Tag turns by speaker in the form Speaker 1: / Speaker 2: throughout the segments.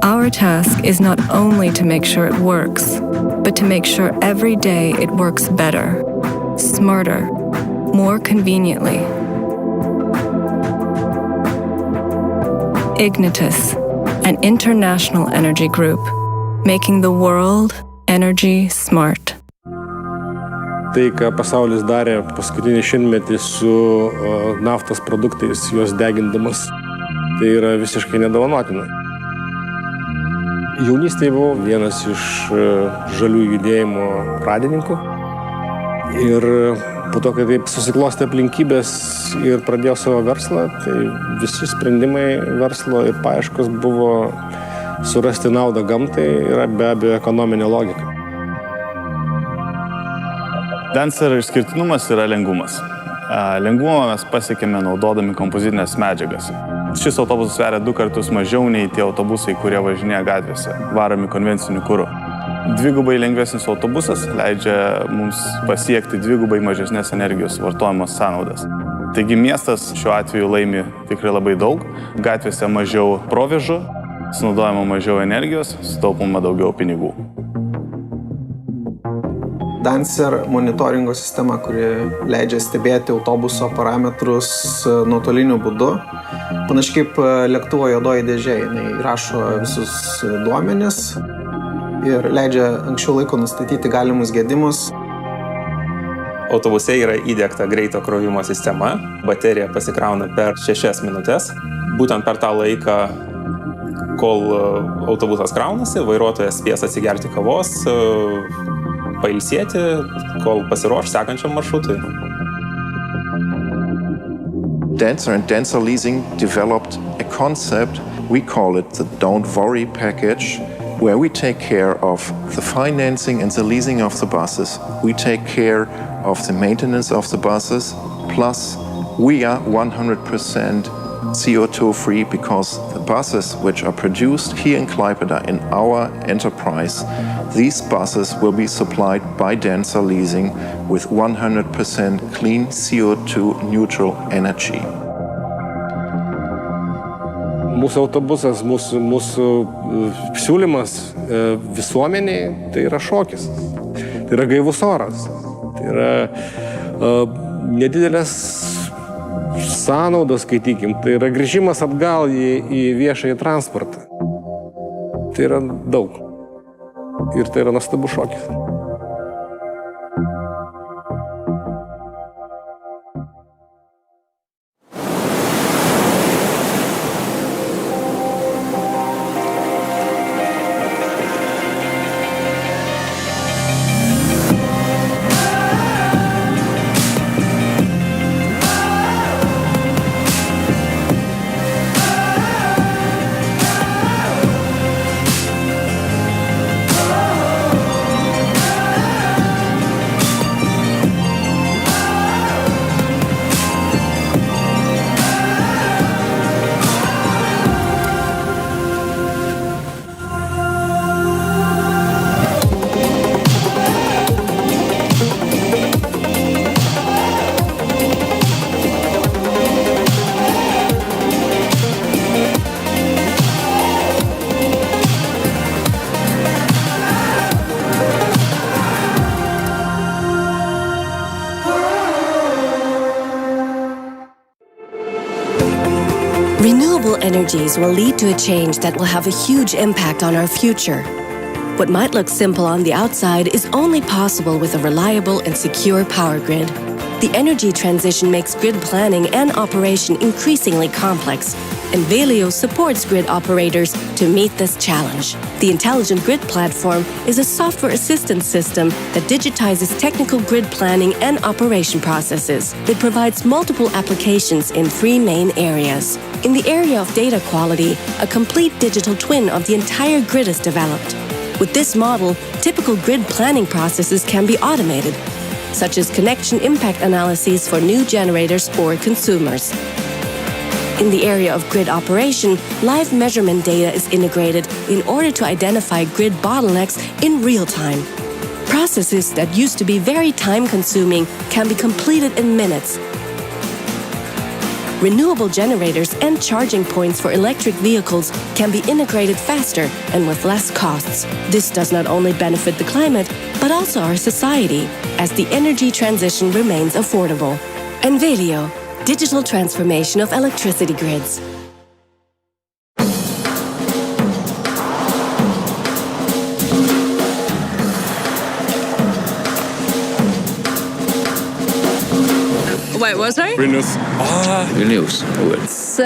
Speaker 1: Our task is not only to make sure it works, but to make sure every day it works better, smarter, more conveniently. Ignitis, an international energy group, making the world energy smart.
Speaker 2: Tai, ką pasaulis darė paskutinį šimtmetį su naftos produktais, juos degindamas, tai yra visiškai nedovanotina. Jaunystėje buvau vienas iš žalių judėjimo pradininkų ir po to, kai taip susiklostė aplinkybės ir pradėjau savo verslą, tai visi sprendimai verslo ir paieškos buvo surasti naudą gamtai ir be abejo ekonominė logika.
Speaker 3: Dancer išskirtinumas yra lengvumas. Lengvumą mes pasiekėme naudodami kompozitinės medžiagas. Šis autobusas sveria 2 kartus mažiau nei tie autobusai, kurie važinėja gatvėse, varomi konvenciniu kuru. Dvigubai lengvesnis autobusas leidžia mums pasiekti dvigubai mažesnės energijos vartojimo sąnaudas. Taigi miestas šiuo atveju laimi tikrai labai daug, gatvėse mažiau provėžų, sunaudojama mažiau energijos, sutaupoma daugiau pinigų.
Speaker 4: Dancer monitoringo sistema, kuri leidžia stebėti autobuso parametrus nuotoliniu būdu. Panašiai kaip lėktuvo juodoji dėžė, jinai rašo visus duomenis ir leidžia anksčiau laiko nustatyti galimus gedimus.
Speaker 5: Autobuse yra įdiegta greito krovimo sistema. Baterija pasikrauna per 6 minutės. Būtent per tą laiką, kol autobusas kraunasi, vairuotojas spės atsigerti kavos, pailsėti, kol pasiruoš sekančiam maršrutui.
Speaker 6: Dancer and Dancer Leasing developed a concept, we call it the Don't Worry package, where we take care of the financing and the leasing of the buses. We take care of the maintenance of the buses, plus we are 100% CO2 free because the buses which are produced here in Klaipėda in our enterprise, these buses will be supplied by Dancer Leasing with 100% clean CO2 neutral energy.
Speaker 2: Mūsų autobusas, mūsų siūlymas visuomeniai, tai yra šokis. Tai yra gaivus oras. Tai yra nedidelės sąnaudos, skaitykim. Tai yra grįžimas atgal į viešąjį transportą. Tai yra daug. Ir tai yra nuostabus šokis.
Speaker 7: Renewable energies will lead to a change that will have a huge impact on our future. What might look simple on the outside is only possible with a reliable and secure power grid. The energy transition makes grid planning and operation increasingly complex, and Velio supports grid operators to meet this challenge. The Intelligent Grid Platform is a software assistance system that digitizes technical grid planning and operation processes. It provides multiple applications in 3 main areas. In the area of data quality, a complete digital twin of the entire grid is developed. With this model, typical grid planning processes can be automated, such as connection impact analyses for new generators or consumers. In the area of grid operation, live measurement data is integrated in order to identify grid bottlenecks in real time. Processes that used to be very time-consuming can be completed in minutes. renewable generators and charging points for electric vehicles can be integrated faster and with less costs. This does not only benefit the climate, but also our society, as the energy transition remains affordable. Envelio, digital transformation of electricity grids.
Speaker 8: Wait, what, sorry?
Speaker 9: Vilnius.
Speaker 10: Vilnius.
Speaker 8: It's,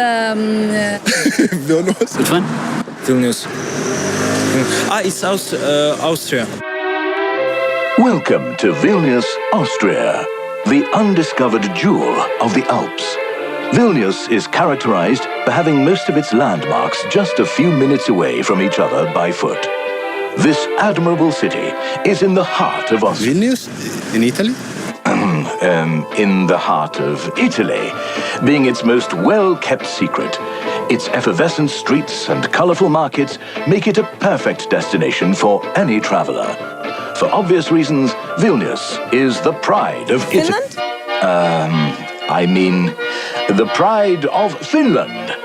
Speaker 9: Vilnius.
Speaker 10: Which one?
Speaker 9: Vilnius. It's Austria.
Speaker 11: Welcome to Vilnius, Austria, the undiscovered jewel of the Alps. Vilnius is characterized by having most of its landmarks just a few minutes away from each other by foot. This admirable city is in the heart of Austria.
Speaker 9: Vilnius? In Italy?
Speaker 11: In the heart of Italy, being its most well-kept secret. Its effervescent streets and colorful markets make it a perfect destination for any traveler. For obvious reasons, Vilnius is the pride of Italy. I mean, the pride of Finland.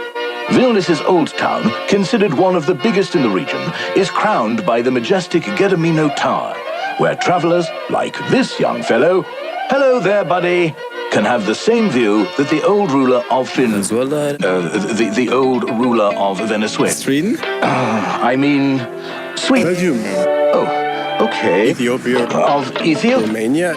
Speaker 11: Vilnius's old town, considered one of the biggest in the region, is crowned by the majestic Gedimino Tower, where travelers like this young fellow, hello there, buddy, can have the same view that the old ruler of Finland, the old ruler of Venezuela.
Speaker 9: Sweden?
Speaker 11: I mean, Sweden.
Speaker 9: Belgium.
Speaker 11: Oh, okay.
Speaker 9: Ethiopia.
Speaker 11: Of Ethiopia?
Speaker 9: Romania.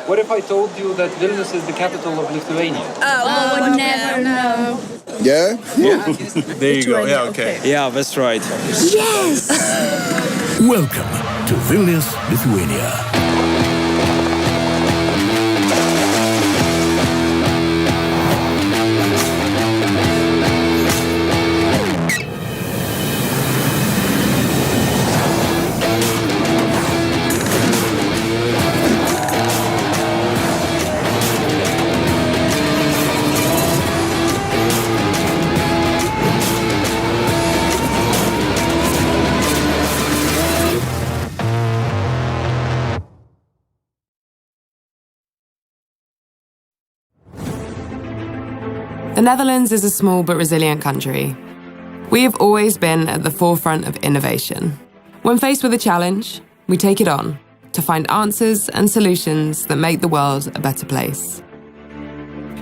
Speaker 12: What if I told you that Vilnius is the capital of Lithuania?
Speaker 8: I would never know.
Speaker 9: Yeah? There you go. Yeah, okay.
Speaker 12: Yeah, that's right.
Speaker 8: Yes!
Speaker 11: Welcome to Vilnius, Lithuania.
Speaker 13: The Netherlands is a small but resilient country. We have always been at the forefront of innovation. When faced with a challenge, we take it on to find answers and solutions that make the world a better place.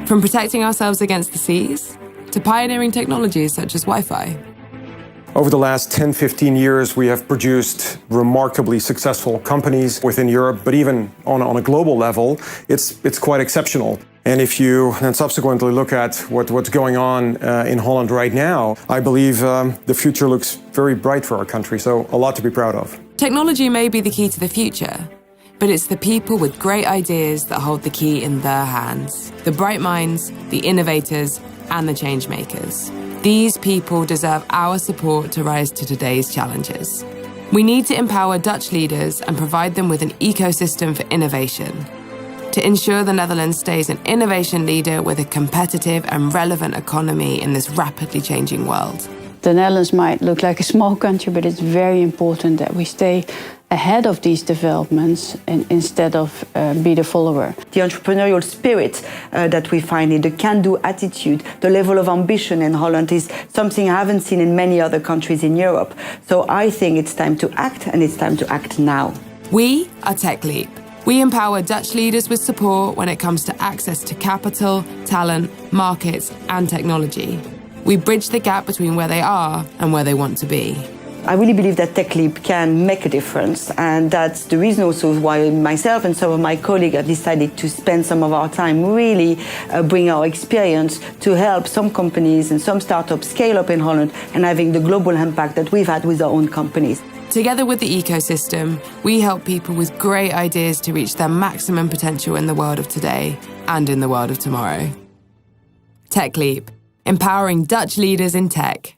Speaker 13: From protecting ourselves against the seas to pioneering technologies such as Wi-Fi.
Speaker 14: Over the last 10-15 years, we have produced remarkably successful companies within Europe, but even on a global level, it's quite exceptional. And if you then subsequently look at what's going on in Holland right now, I believe the future looks very bright for our country, so a lot to be proud of.
Speaker 13: Technology may be the key to the future, but it's the people with great ideas that hold the key in their hands. The bright minds, the innovators, and the change makers. These people deserve our support to rise to today's challenges. We need to empower Dutch leaders and provide them with an ecosystem for innovation to ensure the Netherlands stays an innovation leader with a competitive and relevant economy in this rapidly changing world.
Speaker 15: The Netherlands might look like a small country, but it's very important that we stay ahead of these developments and instead of be the follower.
Speaker 16: The entrepreneurial spirit that we find in the can-do attitude, the level of ambition in Holland is something I haven't seen in many other countries in Europe. So I think it's time to act, and it's time to act now.
Speaker 13: We are TechLeap. We empower Dutch leaders with support when it comes to access to capital, talent, markets, and technology. We bridge the gap between where they are and where they want to be.
Speaker 16: I really believe that TechLeap can make a difference, and that's the reason also why myself and some of my colleagues have decided to spend some of our time really bring our experience to help some companies and some startups scale up in Holland and having the global impact that we've had with our own companies.
Speaker 13: Together with the ecosystem, we help people with great ideas to reach their maximum potential in the world of today and in the world of tomorrow. TechLeap, empowering Dutch leaders in tech.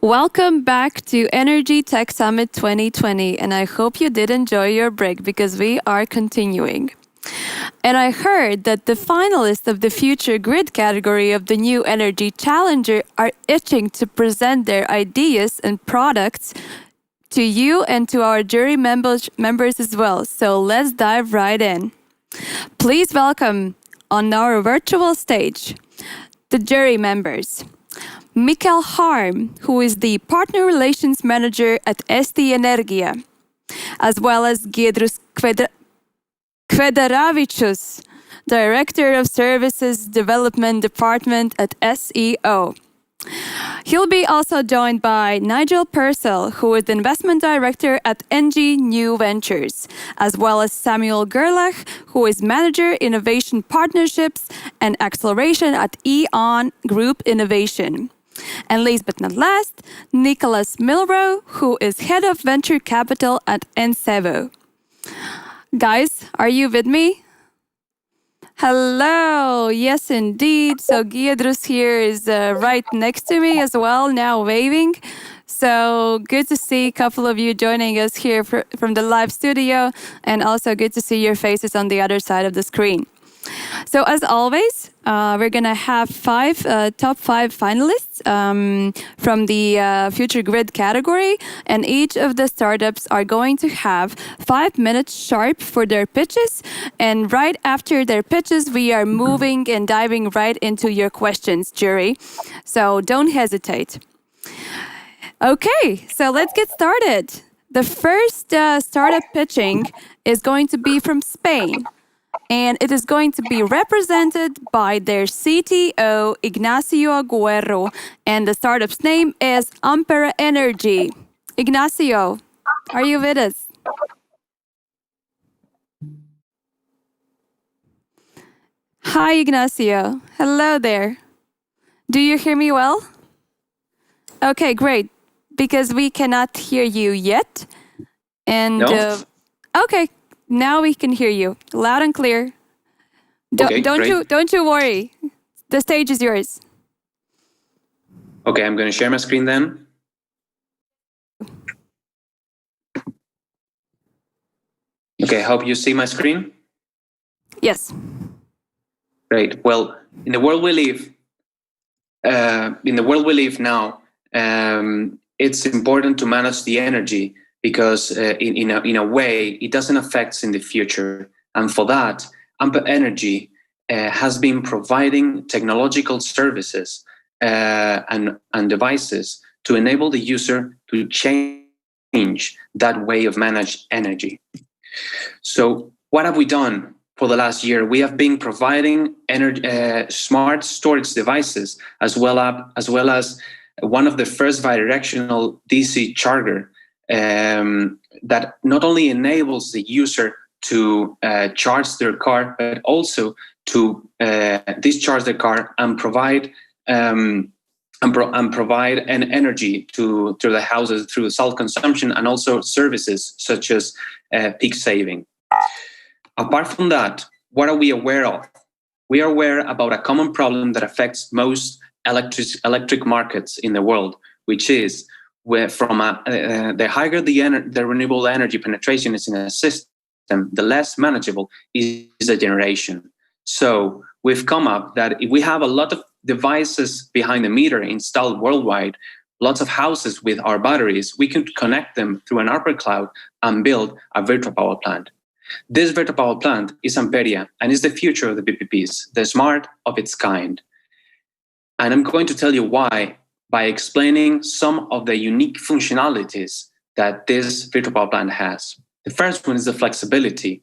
Speaker 8: Welcome back to Energy Tech Summit 2020, and I hope you did enjoy your break because we are continuing. And I heard that the finalists of the Future Grid category of the New Energy Challenger are itching to present their ideas and products to you and to our jury members as well. So let's dive right in. Please welcome on our virtual stage the jury members. Mikkel Harm, who is the Partner Relations Manager at ST Energia, as well as Giedrius Kvedaravičius, Director of Services Development Department at SEO. He'll be also joined by Nigel Purcell, who is the Investment Director at NG New Ventures, as well as Samuel Gerlach, who is Manager Innovation Partnerships and Acceleration at E.ON Group Innovation. And last but not last, Nicholas Milrow, who is Head of Venture Capital at Ensevo. Guys, are you with me? Hello, yes indeed. So Giedrius here is right next to me as well, now waving. So good to see a couple of you joining us here from the live studio, and also good to see your faces on the other side of the screen. So as always, we're going to have top five finalists from the Future Grid category, and each of the startups are going to have 5 minutes sharp for their pitches. And right after their pitches, we are moving and diving right into your questions, jury. So don't hesitate. Okay, so let's get started. The first startup pitching is going to be from Spain. And it is going to be represented by their CTO, Ignacio Guerrero, and the startup's name is Ampere Energy. Ignacio, are you with us? Hi, Ignacio. Hello there. Do you hear me well? Okay, great. Because we cannot hear you yet. And
Speaker 12: No?
Speaker 8: Okay. Now we can hear you loud and clear.
Speaker 12: Okay, great.
Speaker 8: Don't you worry. The stage is yours.
Speaker 12: Okay, I'm going to share my screen then. Okay, hope you see my screen.
Speaker 8: Yes.
Speaker 12: Great. Well, in the world we live now, it's important to manage the energy, because in a way, it doesn't affect us in the future. And for that, Ampere Energy has been providing technological services and devices to enable the user to change that way of managed energy. So what have we done for the last year? We have been providing smart storage devices, as well as one of the first bidirectional DC charger that not only enables the user to charge their car, but also to discharge their car and provide an energy to the houses through self-consumption, and also services such as peak saving. Apart from that, what are we aware of? We are aware about a common problem that affects most electric markets in the world, which is where the higher the renewable energy penetration is in a system, the less manageable is the generation. So we've come up that if we have a lot of devices behind the meter installed worldwide, lots of houses with our batteries, we can connect them through an Ampere cloud and build a virtual power plant. This virtual power plant is Amperia and is the future of the VPPs, the smart of its kind. And I'm going to tell you why by explaining some of the unique functionalities that this virtual power plant has. The first one is the flexibility.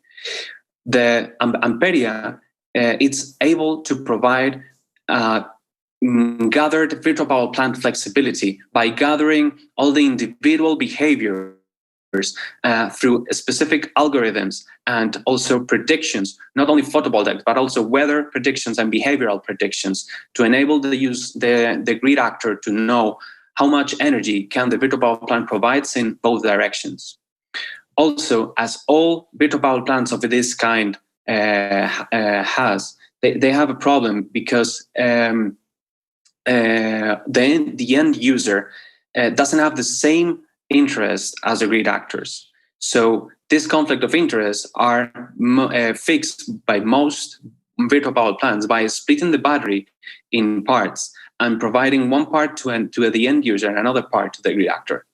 Speaker 12: The Amperia, it's able to provide gathered virtual power plant flexibility by gathering all the individual behaviors through specific algorithms and also predictions, not only photovoltaic, but also weather predictions and behavioral predictions, to enable the grid actor to know how much energy can the virtual power plant provides in both directions. Also, as all virtual power plants of this kind they have a problem because the end user doesn't have the same interest as the grid actors. So this conflict of interest are fixed by most virtual power plants by splitting the battery in parts and providing one part to the end user and another part to the grid actor.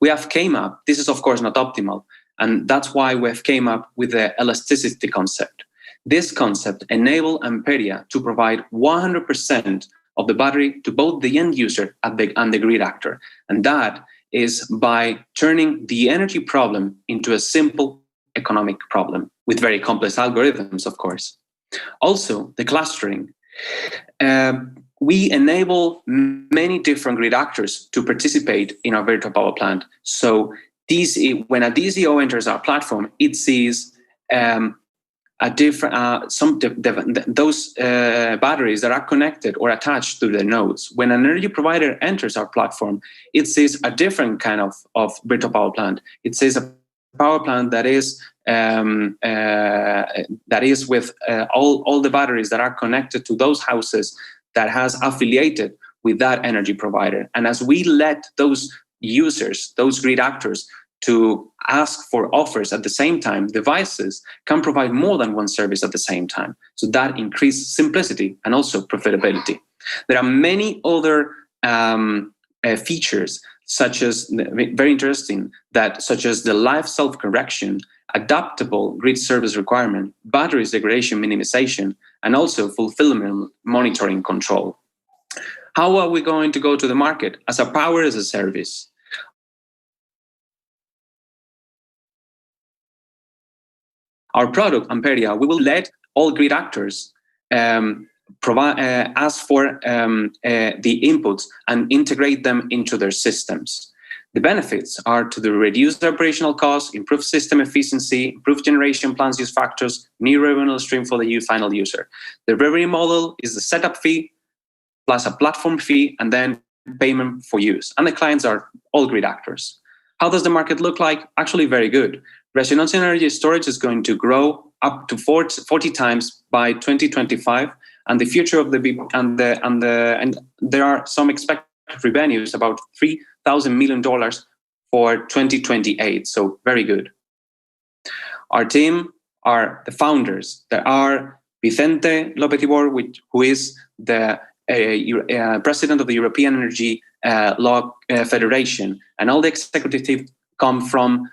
Speaker 12: We have came up, this is of course not optimal, and that's why we have came up with the elasticity concept. This concept enabled Amperia to provide 100% of the battery to both the end user and the grid actor. And that is by turning the energy problem into a simple economic problem with very complex algorithms, of course. Also, the clustering. We enable many different grid actors to participate in our virtual power plant. So when a DCO enters our platform, it sees a different those batteries that are connected or attached to the nodes. When an energy provider enters our platform, it sees a different kind of virtual power plant. It sees a power plant that is with all the batteries that are connected to those houses that has affiliated with that energy provider. And as we let those users, those grid actors, to ask for offers at the same time, devices can provide more than one service at the same time. So that increases simplicity and also profitability. There are many other features, such as very interesting, such as the live self-correction, adaptable grid service requirement, batteries degradation minimization, and also fulfillment monitoring control. How are we going to go to the market? As a power as a service. Our product, Amperia, we will let all grid actors ask for the inputs and integrate them into their systems. The benefits are to reduce the operational costs, improve system efficiency, improve generation plans use factors, new revenue stream for the final user. The revenue model is the setup fee plus a platform fee and then payment for use. And the clients are all grid actors. How does the market look like? Actually very good. Resonance energy storage is going to grow up to 40 times by 2025, and the future of and there are some expected revenues about $3,000 million for 2028. So very good. Our team are the founders. There are Vicente López-Ibor, who is the president of the European Energy Law Federation, and all the executive team come from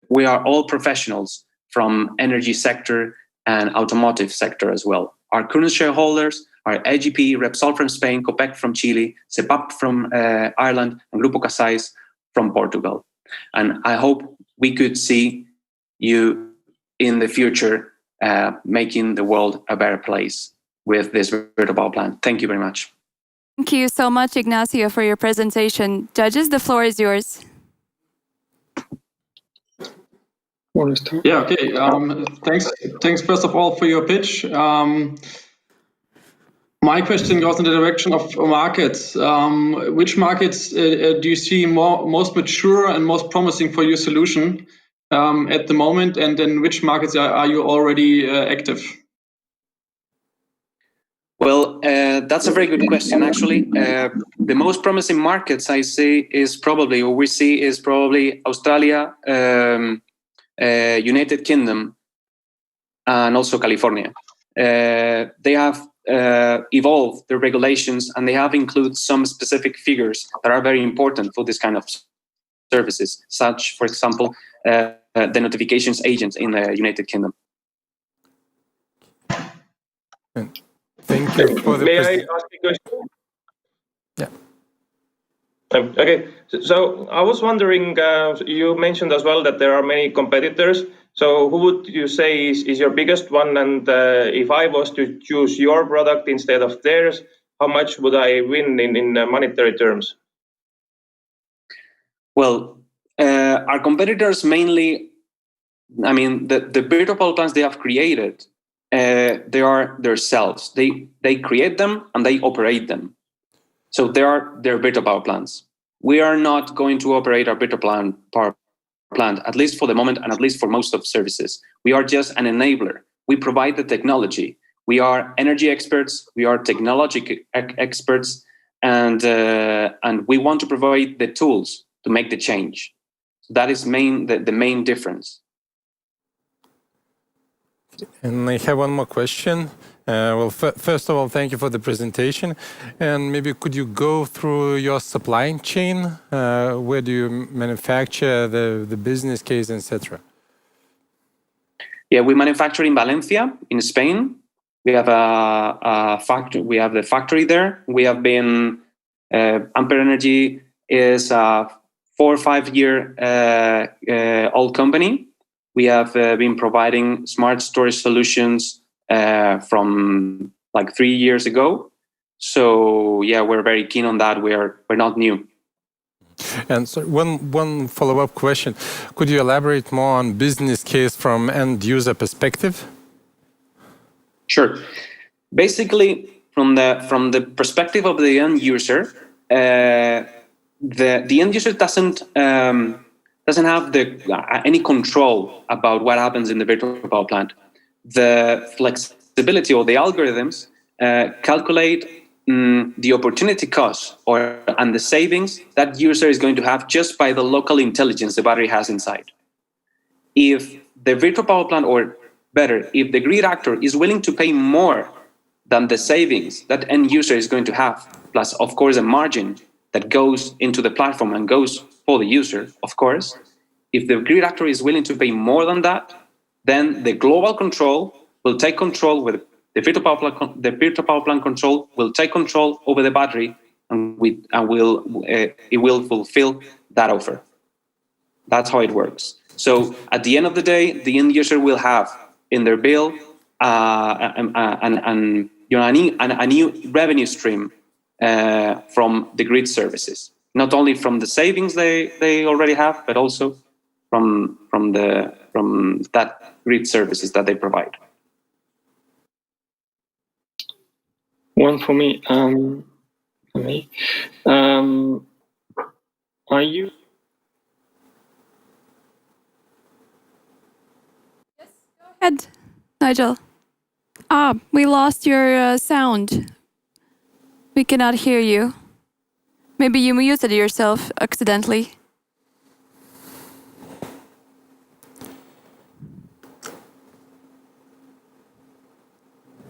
Speaker 12: we are all professionals from energy sector and automotive sector as well. Our current shareholders are AGP, Repsol from Spain, Copec from Chile, CEPAP from Ireland, and Grupo Casais from Portugal. And I hope we could see you in the future making the world a better place with this virtual power plant. Thank you very much.
Speaker 8: Thank you so much, Ignacio, for your presentation. Judges, the floor is yours.
Speaker 10: Yeah, okay. Thanks first of all for your pitch. My question goes in the direction of markets. Which markets do you see most mature and most promising for your solution at the moment, and in which markets are you already active?
Speaker 12: Well, that's a very good question, actually. The most promising markets we see is probably Australia, United Kingdom, and also California. They have evolved their regulations, and they have included some specific figures that are very important for this kind of services, such, for example, the notifications agent in the United Kingdom.
Speaker 14: Thank you for the
Speaker 17: May I ask a question?
Speaker 14: Yeah.
Speaker 17: Okay, so I was wondering, you mentioned as well that there are many competitors. So who would you say is your biggest one? And if I was to choose your product instead of theirs, how much would I win in monetary terms?
Speaker 12: Well, our competitors mainly, I mean, the virtual power plants they have created, they are themselves. They create them and they operate them. So they are their virtual power plants. We are not going to operate our virtual power plant, at least for the moment and at least for most of services. We are just an enabler. We provide the technology. We are energy experts. We are technology experts. and we want to provide the tools to make the change. That is the main difference.
Speaker 18: And I have one more question. First of all, thank you for the presentation. And maybe could you go through your supply chain? Where do you manufacture, the business case, etc.?
Speaker 12: Yeah, we manufacture in Valencia, in Spain. We have a factory. We have the factory there. We have been Ampere Energy is a 4 or 5 year old company. We have been providing smart storage solutions from like 3 years ago. So yeah, we're very keen on that. We're not new.
Speaker 18: And so one follow-up question: could you elaborate more on business case from end user perspective?
Speaker 12: Sure. Basically, from the perspective of the end user, the end user doesn't have any control about what happens in the virtual power plant. The flexibility or the algorithms calculate the opportunity cost and the savings that user is going to have just by the local intelligence the battery has inside. If the virtual power plant, or better, if the grid actor is willing to pay more than the savings that end user is going to have, plus of course a margin that goes into the platform and goes for the user, of course, if the grid actor is willing to pay more than that, then the global control will take control with the virtual power plant control will take control over the battery, and it will fulfill that offer. That's how it works. So at the end of the day, the end user will have in their bill a new revenue stream from the grid services, not only from the savings they already have, but also from that grid services that they provide.
Speaker 19: One for me. Are you?
Speaker 8: Yes, go ahead, Nigel. We lost your sound. We cannot hear you. Maybe you muted yourself accidentally.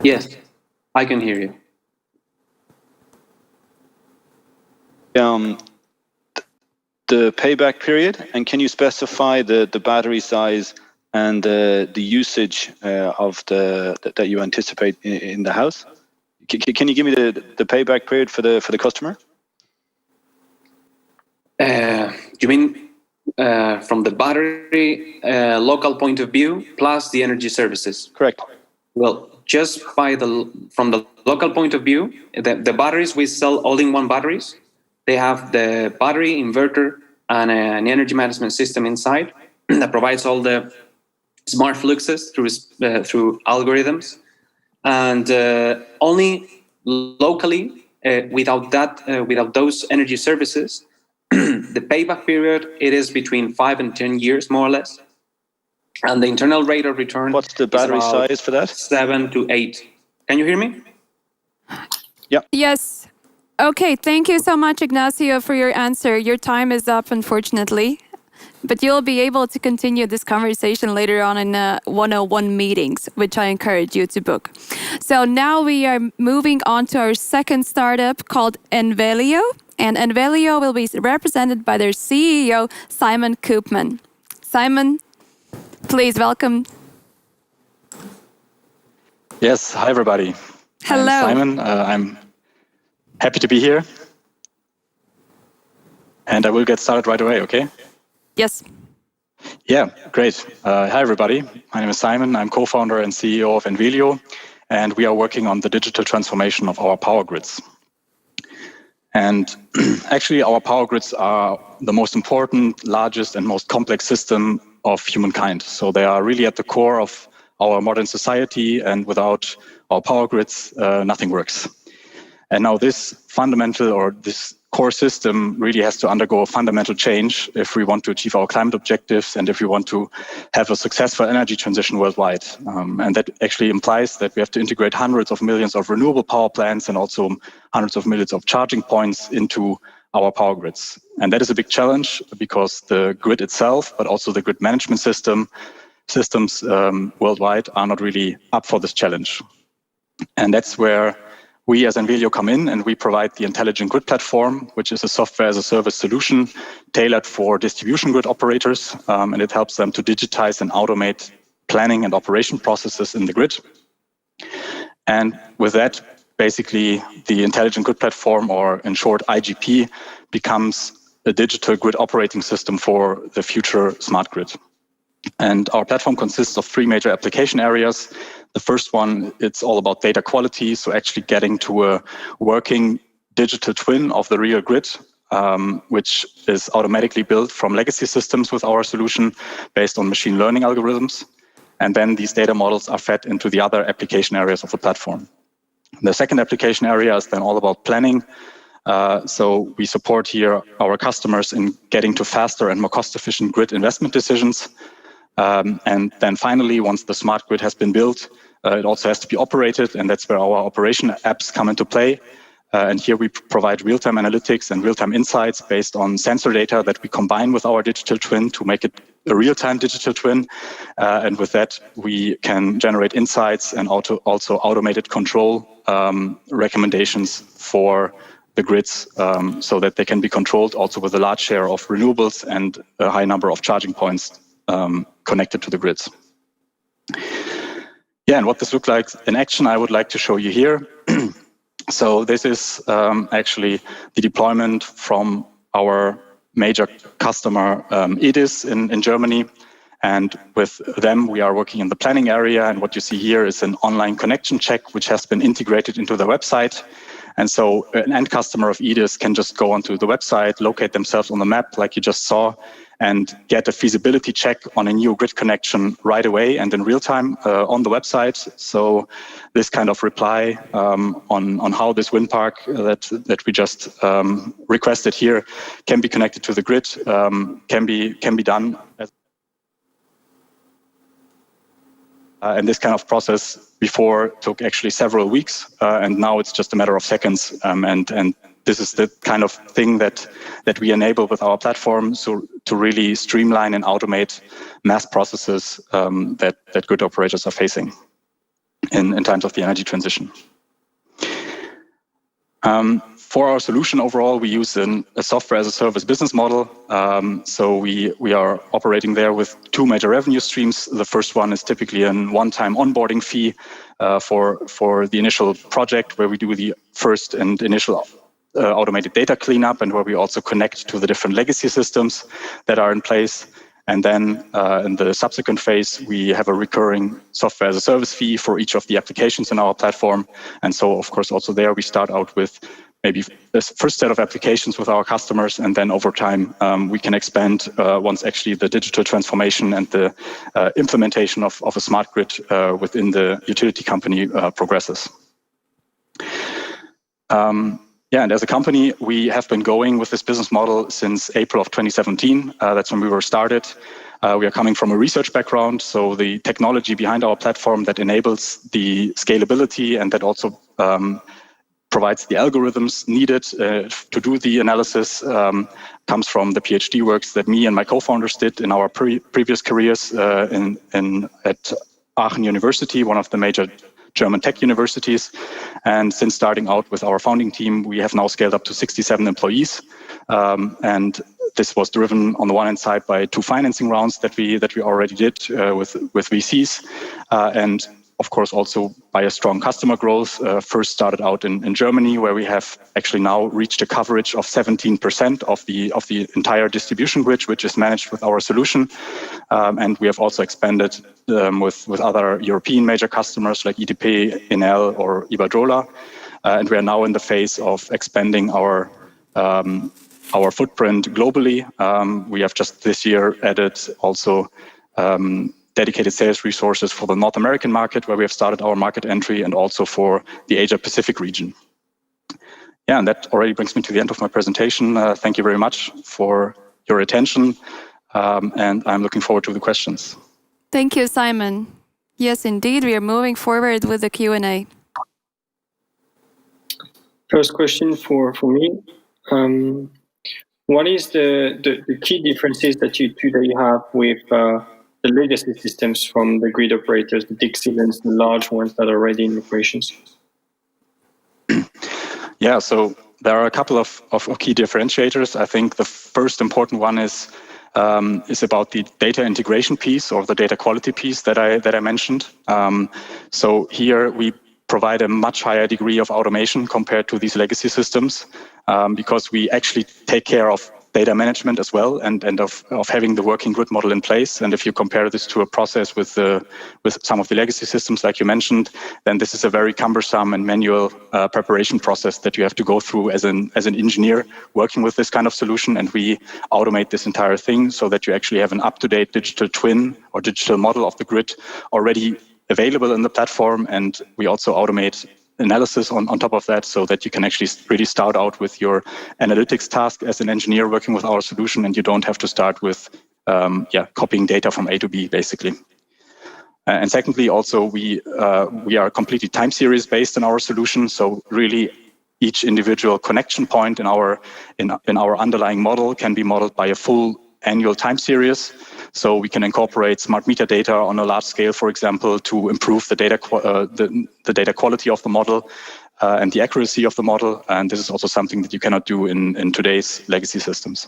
Speaker 12: Yes, I can hear you.
Speaker 20: The payback period, and can you specify the battery size and the usage of that you anticipate in the house? Can you give me the payback period for the customer?
Speaker 12: You mean from the battery local point of view plus the energy services?
Speaker 20: Correct.
Speaker 12: Well, just from the local point of view, the batteries we sell all-in-one batteries. They have the battery inverter and an energy management system inside that provides all the smart fluxes through algorithms, and only locally without those energy services, the payback period it is between 5 and 10 years more or less, and the internal rate of return.
Speaker 20: What's the battery size for that?
Speaker 12: 7 to 8. Can you hear me?
Speaker 20: Yeah.
Speaker 8: Yes. Okay, thank you so much, Ignacio, for your answer. Your time is up, unfortunately, but you'll be able to continue this conversation later on in 101 meetings, which I encourage you to book. So now we are moving on to our second startup called Envelio, and Envelio will be represented by their CEO, Simon Koopman. Simon, please welcome.
Speaker 21: Yes, hi everybody.
Speaker 8: Hello.
Speaker 21: I'm Simon, I'm happy to be here. And I will get started right away, okay?
Speaker 8: Yes.
Speaker 21: Yeah, great. Hi everybody. My name is Simon. I'm co-founder and CEO of Envelio, and we are working on the digital transformation of our power grids. And actually, our power grids are the most important, largest, and most complex system of humankind. So they are really at the core of our modern society, and without our power grids, nothing works. And now this fundamental or this core system really has to undergo a fundamental change if we want to achieve our climate objectives and if we want to have a successful energy transition worldwide. And that actually implies that we have to integrate hundreds of millions of renewable power plants and also hundreds of millions of charging points into our power grids. And that is a big challenge because the grid itself, but also the grid management systems worldwide are not really up for this challenge. And that's where we as Envelio come in, and we provide the Intelligent Grid Platform, which is a software as a service solution tailored for distribution grid operators. And it helps them to digitize and automate planning and operation processes in the grid. And with that, basically, the Intelligent Grid Platform, or in short, IGP, becomes a digital grid operating system for the future smart grid. And our platform consists of 3 major application areas. The first one, it's all about data quality, so actually getting to a working digital twin of the real grid, which is automatically built from legacy systems with our solution based on machine learning algorithms. And then these data models are fed into the other application areas of the platform. The second application area is then all about planning. So we support here our customers in getting to faster and more cost-efficient grid investment decisions. And then finally, once the smart grid has been built, it also has to be operated, and that's where our operation apps come into play. And here we provide real-time analytics and real-time insights based on sensor data that we combine with our digital twin to make it a real-time digital twin. And with that, we can generate insights and also automated control recommendations for the grids so that they can be controlled also with a large share of renewables and a high number of charging points connected to the grids. Yeah, and what this looks like in action, I would like to show you here. So this is actually the deployment from our major customer, EDIS in Germany. And with them, we are working in the planning area. And what you see here is an online connection check, which has been integrated into the website. And so an end customer of EDIS can just go onto the website, locate themselves on the map like you just saw, and get a feasibility check on a new grid connection right away and in real time on the website. So this kind of reply on how this wind park that we just requested here can be connected to the grid can be done. And this kind of process before took actually several weeks, and now it's just a matter of seconds. And this is the kind of thing that we enable with our platform, so to really streamline and automate mass processes that grid operators are facing in times of the energy transition. For our solution overall, we use a software as a service business model. So we are operating there with 2 major revenue streams. The first one is typically a one-time onboarding fee for the initial project, where we do the first and initial automated data cleanup, and where we also connect to the different legacy systems that are in place. And then in the subsequent phase, we have a recurring software as a service fee for each of the applications in our platform. And so, of course, also there we start out with maybe this first set of applications with our customers, and then over time we can expand once actually the digital transformation and the implementation of a smart grid within the utility company progresses. And as a company, we have been going with this business model since April of 2017. That's when we were started. We are coming from a research background, so the technology behind our platform that enables the scalability and that also provides the algorithms needed to do the analysis comes from the PhD works that me and my co-founders did in our previous careers at Aachen University, one of the major German tech universities. And since starting out with our founding team, we have now scaled up to 67 employees. And this was driven on the one hand side by 2 financing rounds that we already did with VCs, and of course also by a strong customer growth. First started out in Germany, where we have actually now reached a coverage of 17% of the entire distribution grid, which is managed with our solution. And we have also expanded with other European major customers like EDP, Enel, or Iberdrola. And we are now in the phase of expanding our footprint globally. We have just this year added also dedicated sales resources for the North American market, where we have started our market entry, and also for the Asia Pacific region. Yeah, and that already brings me to the end of my presentation. Thank you very much for your attention, and I'm looking forward to the questions.
Speaker 8: Thank you, Simon. Yes, indeed, we are moving forward with the Q&A.
Speaker 19: First question for me. What is the key differences that you today have with the legacy systems from the grid operators, the big systems, the large ones that are already in operations?
Speaker 21: Yeah, so there are a couple of key differentiators. I think the first important one is about the data integration piece or the data quality piece that I mentioned. So here we provide a much higher degree of automation compared to these legacy systems, because we actually take care of data management as well and of having the working grid model in place. And if you compare this to a process with some of the legacy systems, like you mentioned, then this is a very cumbersome and manual preparation process that you have to go through as an engineer working with this kind of solution. And we automate this entire thing so that you actually have an up-to-date digital twin or digital model of the grid already available in the platform. And we also automate analysis on top of that, so that you can actually really start out with your analytics task as an engineer working with our solution, and you don't have to start with copying data from A to B, basically. And secondly, also we are completely time series based in our solution, so really each individual connection point in our underlying model can be modeled by a full annual time series. So we can incorporate smart meter data on a large scale, for example, to improve the data quality of the model and the accuracy of the model. And this is also something that you cannot do in today's legacy systems.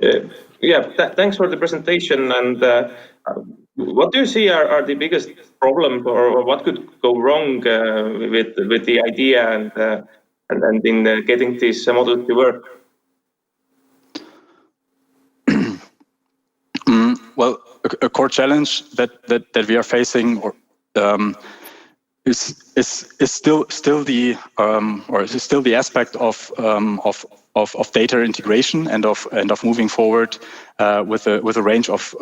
Speaker 17: Thanks for the presentation. And what do you see are the biggest problems, or what could go wrong with the idea and in getting this model to work?
Speaker 21: Well, a core challenge that we are facing is still the aspect of data integration and of moving forward with a range of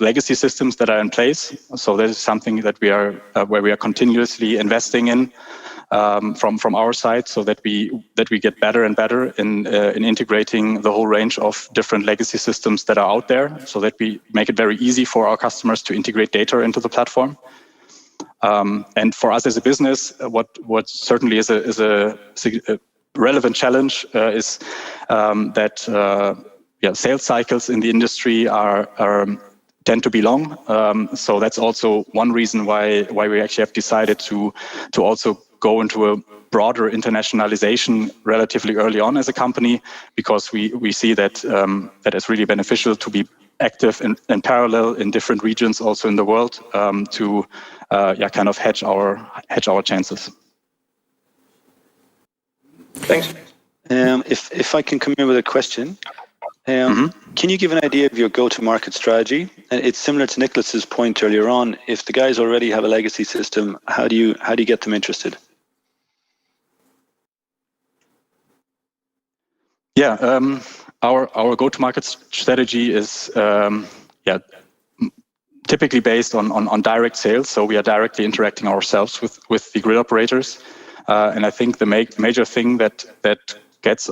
Speaker 21: legacy systems that are in place. So that is something that we are where we are continuously investing in from our side, so that we get better and better in integrating the whole range of different legacy systems that are out there, so that we make it very easy for our customers to integrate data into the platform. And for us as a business, what certainly is a relevant challenge is that sales cycles in the industry tend to be long. So that's also one reason why we actually have decided to also go into a broader internationalization relatively early on as a company, because we see that that is really beneficial to be active in parallel in different regions also in the world, to kind of hedge our chances.
Speaker 17: Thanks.
Speaker 20: If I can come in with a question, can you give an idea of your go-to-market strategy? And it's similar to Nicholas's point earlier on. If the guys already have a legacy system, how do you get them interested?
Speaker 21: Yeah, our go-to-market strategy is typically based on direct sales. So we are directly interacting ourselves with the grid operators, and I think the major thing that gets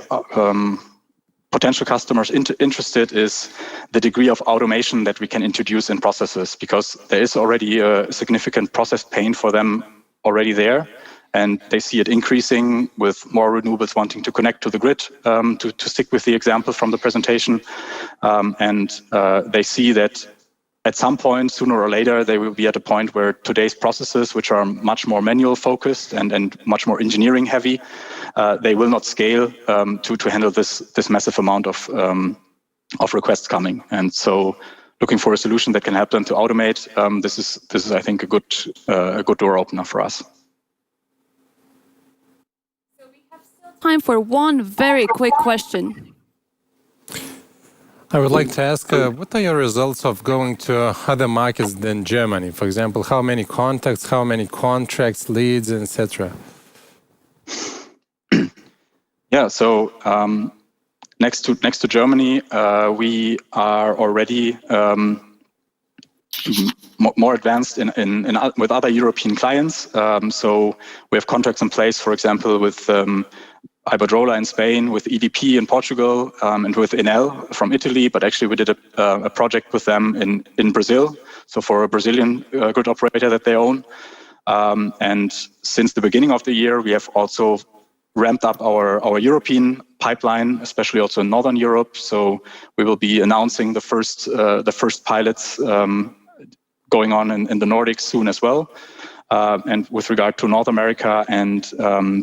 Speaker 21: potential customers interested is the degree of automation that we can introduce in processes, because there is already a significant process pain for them already there. And they see it increasing with more renewables wanting to connect to the grid, to stick with the example from the presentation. And they see that at some point, sooner or later, they will be at a point where today's processes, which are much more manual focused and much more engineering heavy, they will not scale to handle this massive amount of requests coming. And so looking for a solution that can help them to automate, this is I think, a good door opener for us.
Speaker 8: Time for one very quick question.
Speaker 18: I would like to ask, what are your results of going to other markets than Germany? For example, how many contacts, how many contracts, leads, etc.?
Speaker 21: Yeah, so next to Germany, we are already more advanced with other European clients. So we have contracts in place, for example, with Iberdrola in Spain, with EDP in Portugal, and with Enel from Italy. But actually, we did a project with them in Brazil, so for a Brazilian grid operator that they own. And since the beginning of the year, we have also ramped up our European pipeline, especially also in Northern Europe. So we will be announcing the first pilots going on in the Nordics soon as well. And with regard to North America and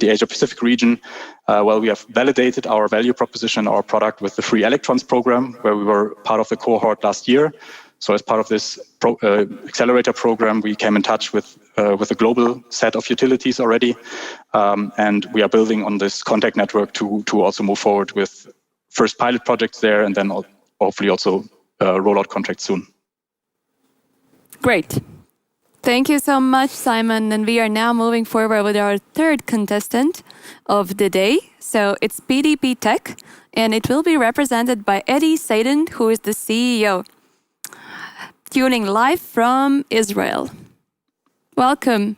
Speaker 21: the Asia Pacific region, we have validated our value proposition, our product with the Free Electrons program, where we were part of the cohort last year. So as part of this accelerator program, we came in touch with a global set of utilities already. And we are building on this contact network to also move forward with first pilot projects there, and then hopefully also rollout contracts soon.
Speaker 8: Great. Thank you so much, Simon. And we are now moving forward with our third contestant of the day. So it's PDP Tech, and it will be represented by Eddie Sadin, who is the CEO. Tuning live from Israel. Welcome.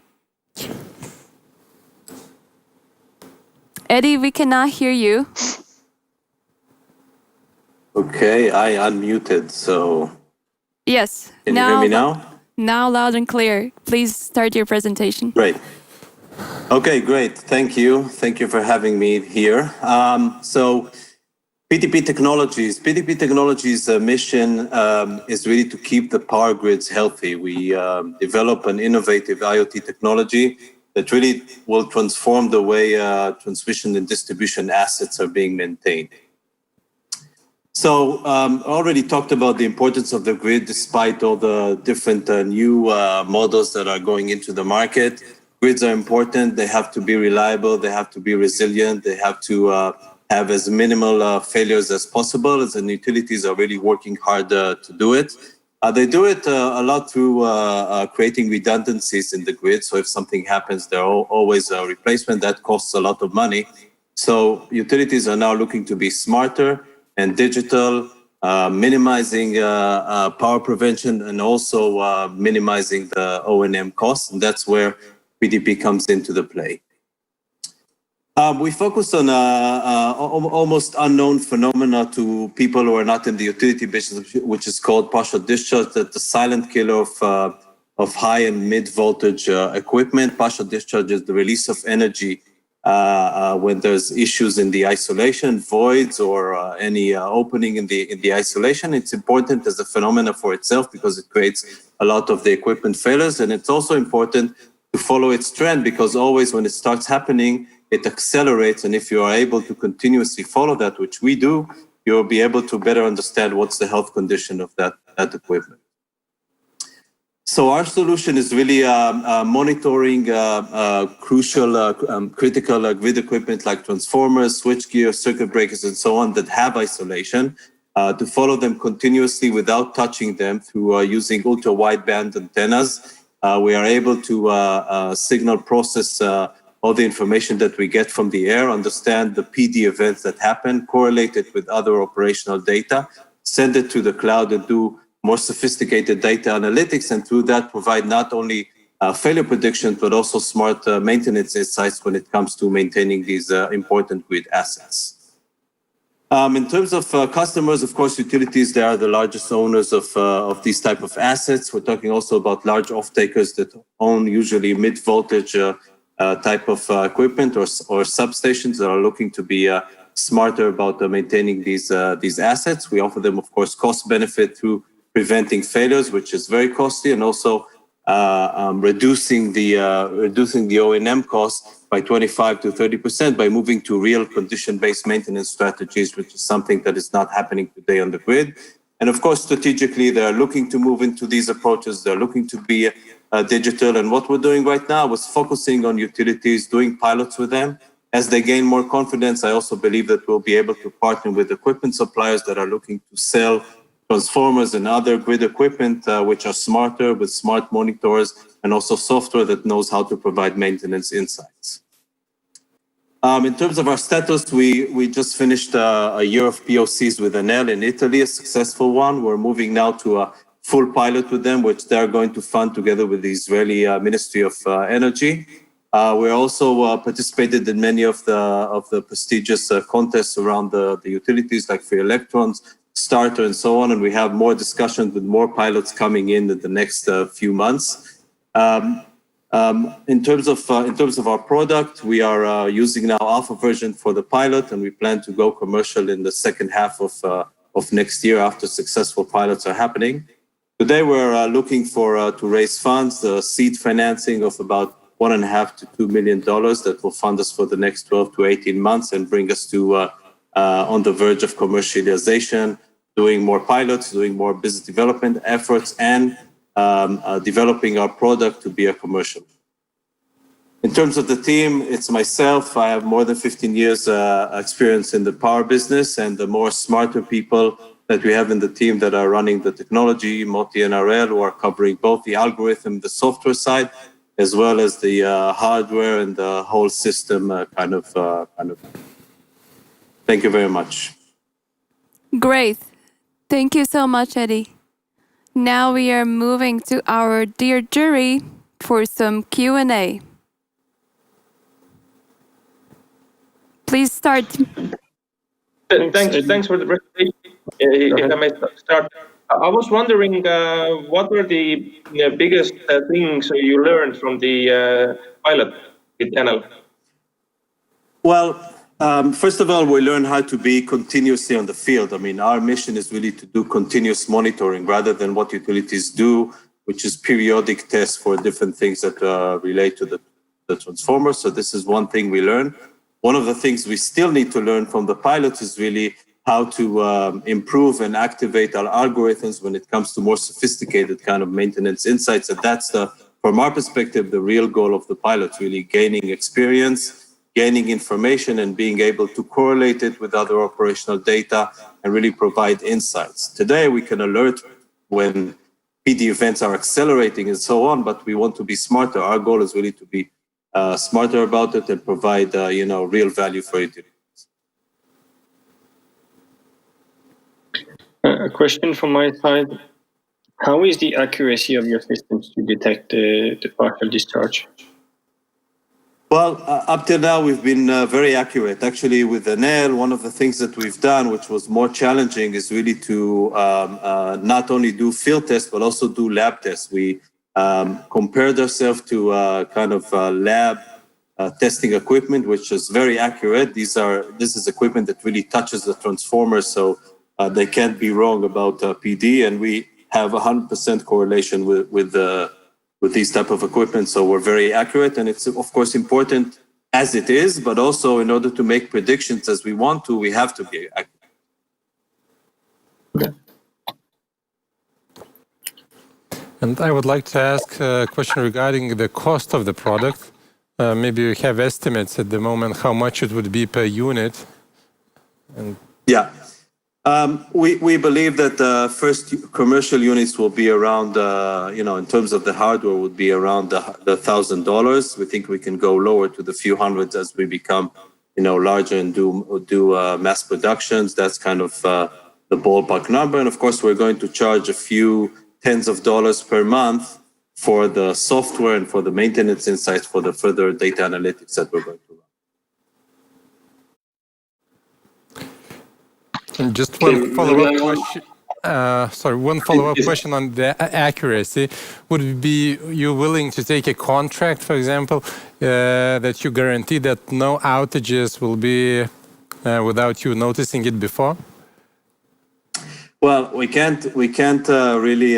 Speaker 8: Eddie, we cannot hear you.
Speaker 1: Okay, I unmuted, so...
Speaker 8: Yes.
Speaker 1: Can you hear me now?
Speaker 8: Now loud and clear. Please start your presentation.
Speaker 1: Great. Okay, great. Thank you. Thank you for having me here. So PDP Technologies' mission is really to keep the power grids healthy. We develop an innovative IoT technology that really will transform the way transmission and distribution assets are being maintained. So I already talked about the importance of the grid despite all the different new models that are going into the market. Grids are important. They have to be reliable. They have to be resilient. They have to have as minimal failures as possible, as the utilities are really working hard to do it. They do it a lot through creating redundancies in the grid. So if something happens, there are always a replacement. That costs a lot of money. So utilities are now looking to be smarter and digital, minimizing power prevention and also minimizing the O&M costs. And that's where PDP comes into the play. We focus on almost unknown phenomena to people who are not in the utility business, which is called partial discharge. That's the silent killer of high and mid voltage equipment. Partial discharge is the release of energy when there's issues in the isolation, voids, or any opening in the isolation. It's important as a phenomenon for itself because it creates a lot of the equipment failures. And it's also important to follow its trend because always when it starts happening, it accelerates. And if you are able to continuously follow that, which we do, you'll be able to better understand what's the health condition of that equipment. So our solution is really monitoring crucial, critical grid equipment like transformers, switchgear, circuit breakers, and so on that have isolation, to follow them continuously without touching them through using ultra-wideband antennas. We are able to signal process all the information that we get from the air, understand the PD events that happen, correlate it with other operational data, send it to the cloud and do more sophisticated data analytics, and through that provide not only failure predictions, but also smart maintenance insights when it comes to maintaining these important grid assets. In terms of customers, of course, utilities, they are the largest owners of these type of assets. We're talking also about large off-takers that own usually mid-voltage type of equipment or substations that are looking to be smarter about maintaining these assets. We offer them, of course, cost benefit through preventing failures, which is very costly, and also reducing the O&M costs by 25 to 30% by moving to real condition-based maintenance strategies, which is something that is not happening today on the grid. And of course, strategically, they are looking to move into these approaches. They're looking to be digital. And what we're doing right now is focusing on utilities, doing pilots with them. As they gain more confidence, I also believe that we'll be able to partner with equipment suppliers that are looking to sell transformers and other grid equipment, which are smarter with smart monitors and also software that knows how to provide maintenance insights. In terms of our status, we just finished a year of POCs with Enel in Italy, a successful one. We're moving now to a full pilot with them, which they're going to fund together with the Israeli Ministry of Energy. We also participated in many of the prestigious contests around the utilities, like Free Electrons, Starter, and so on. And we have more discussions with more pilots coming in the next few months. In terms of our product, we are using now alpha version for the pilot, and we plan to go commercial in the second half of next year after successful pilots are happening. Today, we're looking to raise funds, seed financing of about $1.5 to $2 million that will fund us for the next 12 to 18 months and bring us to on the verge of commercialization, doing more pilots, doing more business development efforts, and developing our product to be a commercial. In terms of the team, it's myself. I have more than 15 years experience in the power business, and the more smarter people that we have in the team that are running the technology, Moti and Ariel, who are covering both the algorithm, the software side, as well as the hardware and the whole system kind of. Thank you very much.
Speaker 8: Great. Thank you so much, Eddie. Now we are moving to our dear jury for some Q&A. Please start.
Speaker 17: Thanks for the presentation. If I may start, I was wondering what were the biggest things you learned from the pilot with Enel?
Speaker 1: Well, first of all, we learn how to be continuously on the field. I mean, our mission is really to do continuous monitoring rather than what utilities do, which is periodic tests for different things that relate to the transformer. So this is one thing we learned. One of the things we still need to learn from the pilots is really how to improve and activate our algorithms when it comes to more sophisticated kind of maintenance insights. And that's, from our perspective, the real goal of the pilots, really gaining experience, gaining information, and being able to correlate it with other operational data and really provide insights. Today, we can alert when PD events are accelerating and so on, but we want to be smarter. Our goal is really to be smarter about it and provide, real value for it.
Speaker 19: A question from my side. How is the accuracy of your systems to detect the partial discharge?
Speaker 1: Well, up till now, we've been very accurate. Actually, with Enel, one of the things that we've done, which was more challenging, is really to not only do field tests, but also do lab tests. We compared ourselves to lab testing equipment, which is very accurate. This is equipment that really touches the transformer, so they can't be wrong about PD, and we have 100% correlation with these type of equipment. So we're very accurate, and it's of course important as it is, but also in order to make predictions as we want to, we have to be accurate.
Speaker 19: Okay.
Speaker 18: And I would like to ask a question regarding the cost of the product. Maybe you have estimates at the moment how much it would be per unit.
Speaker 1: Yeah. We believe that the first commercial units will be around, in terms of the hardware, would be around the $1,000. We think we can go lower to the few hundreds as we become, larger and do mass productions. That's kind of the ballpark number. And of course, we're going to charge a few tens of dollars per month for the software and for the maintenance insights for the further data analytics that we're going to run.
Speaker 18: And just one follow-up question. One follow-up question on the accuracy. Would it be you willing to take a contract, for example, that you guarantee that no outages will be without you noticing it before?
Speaker 1: Well, we can't really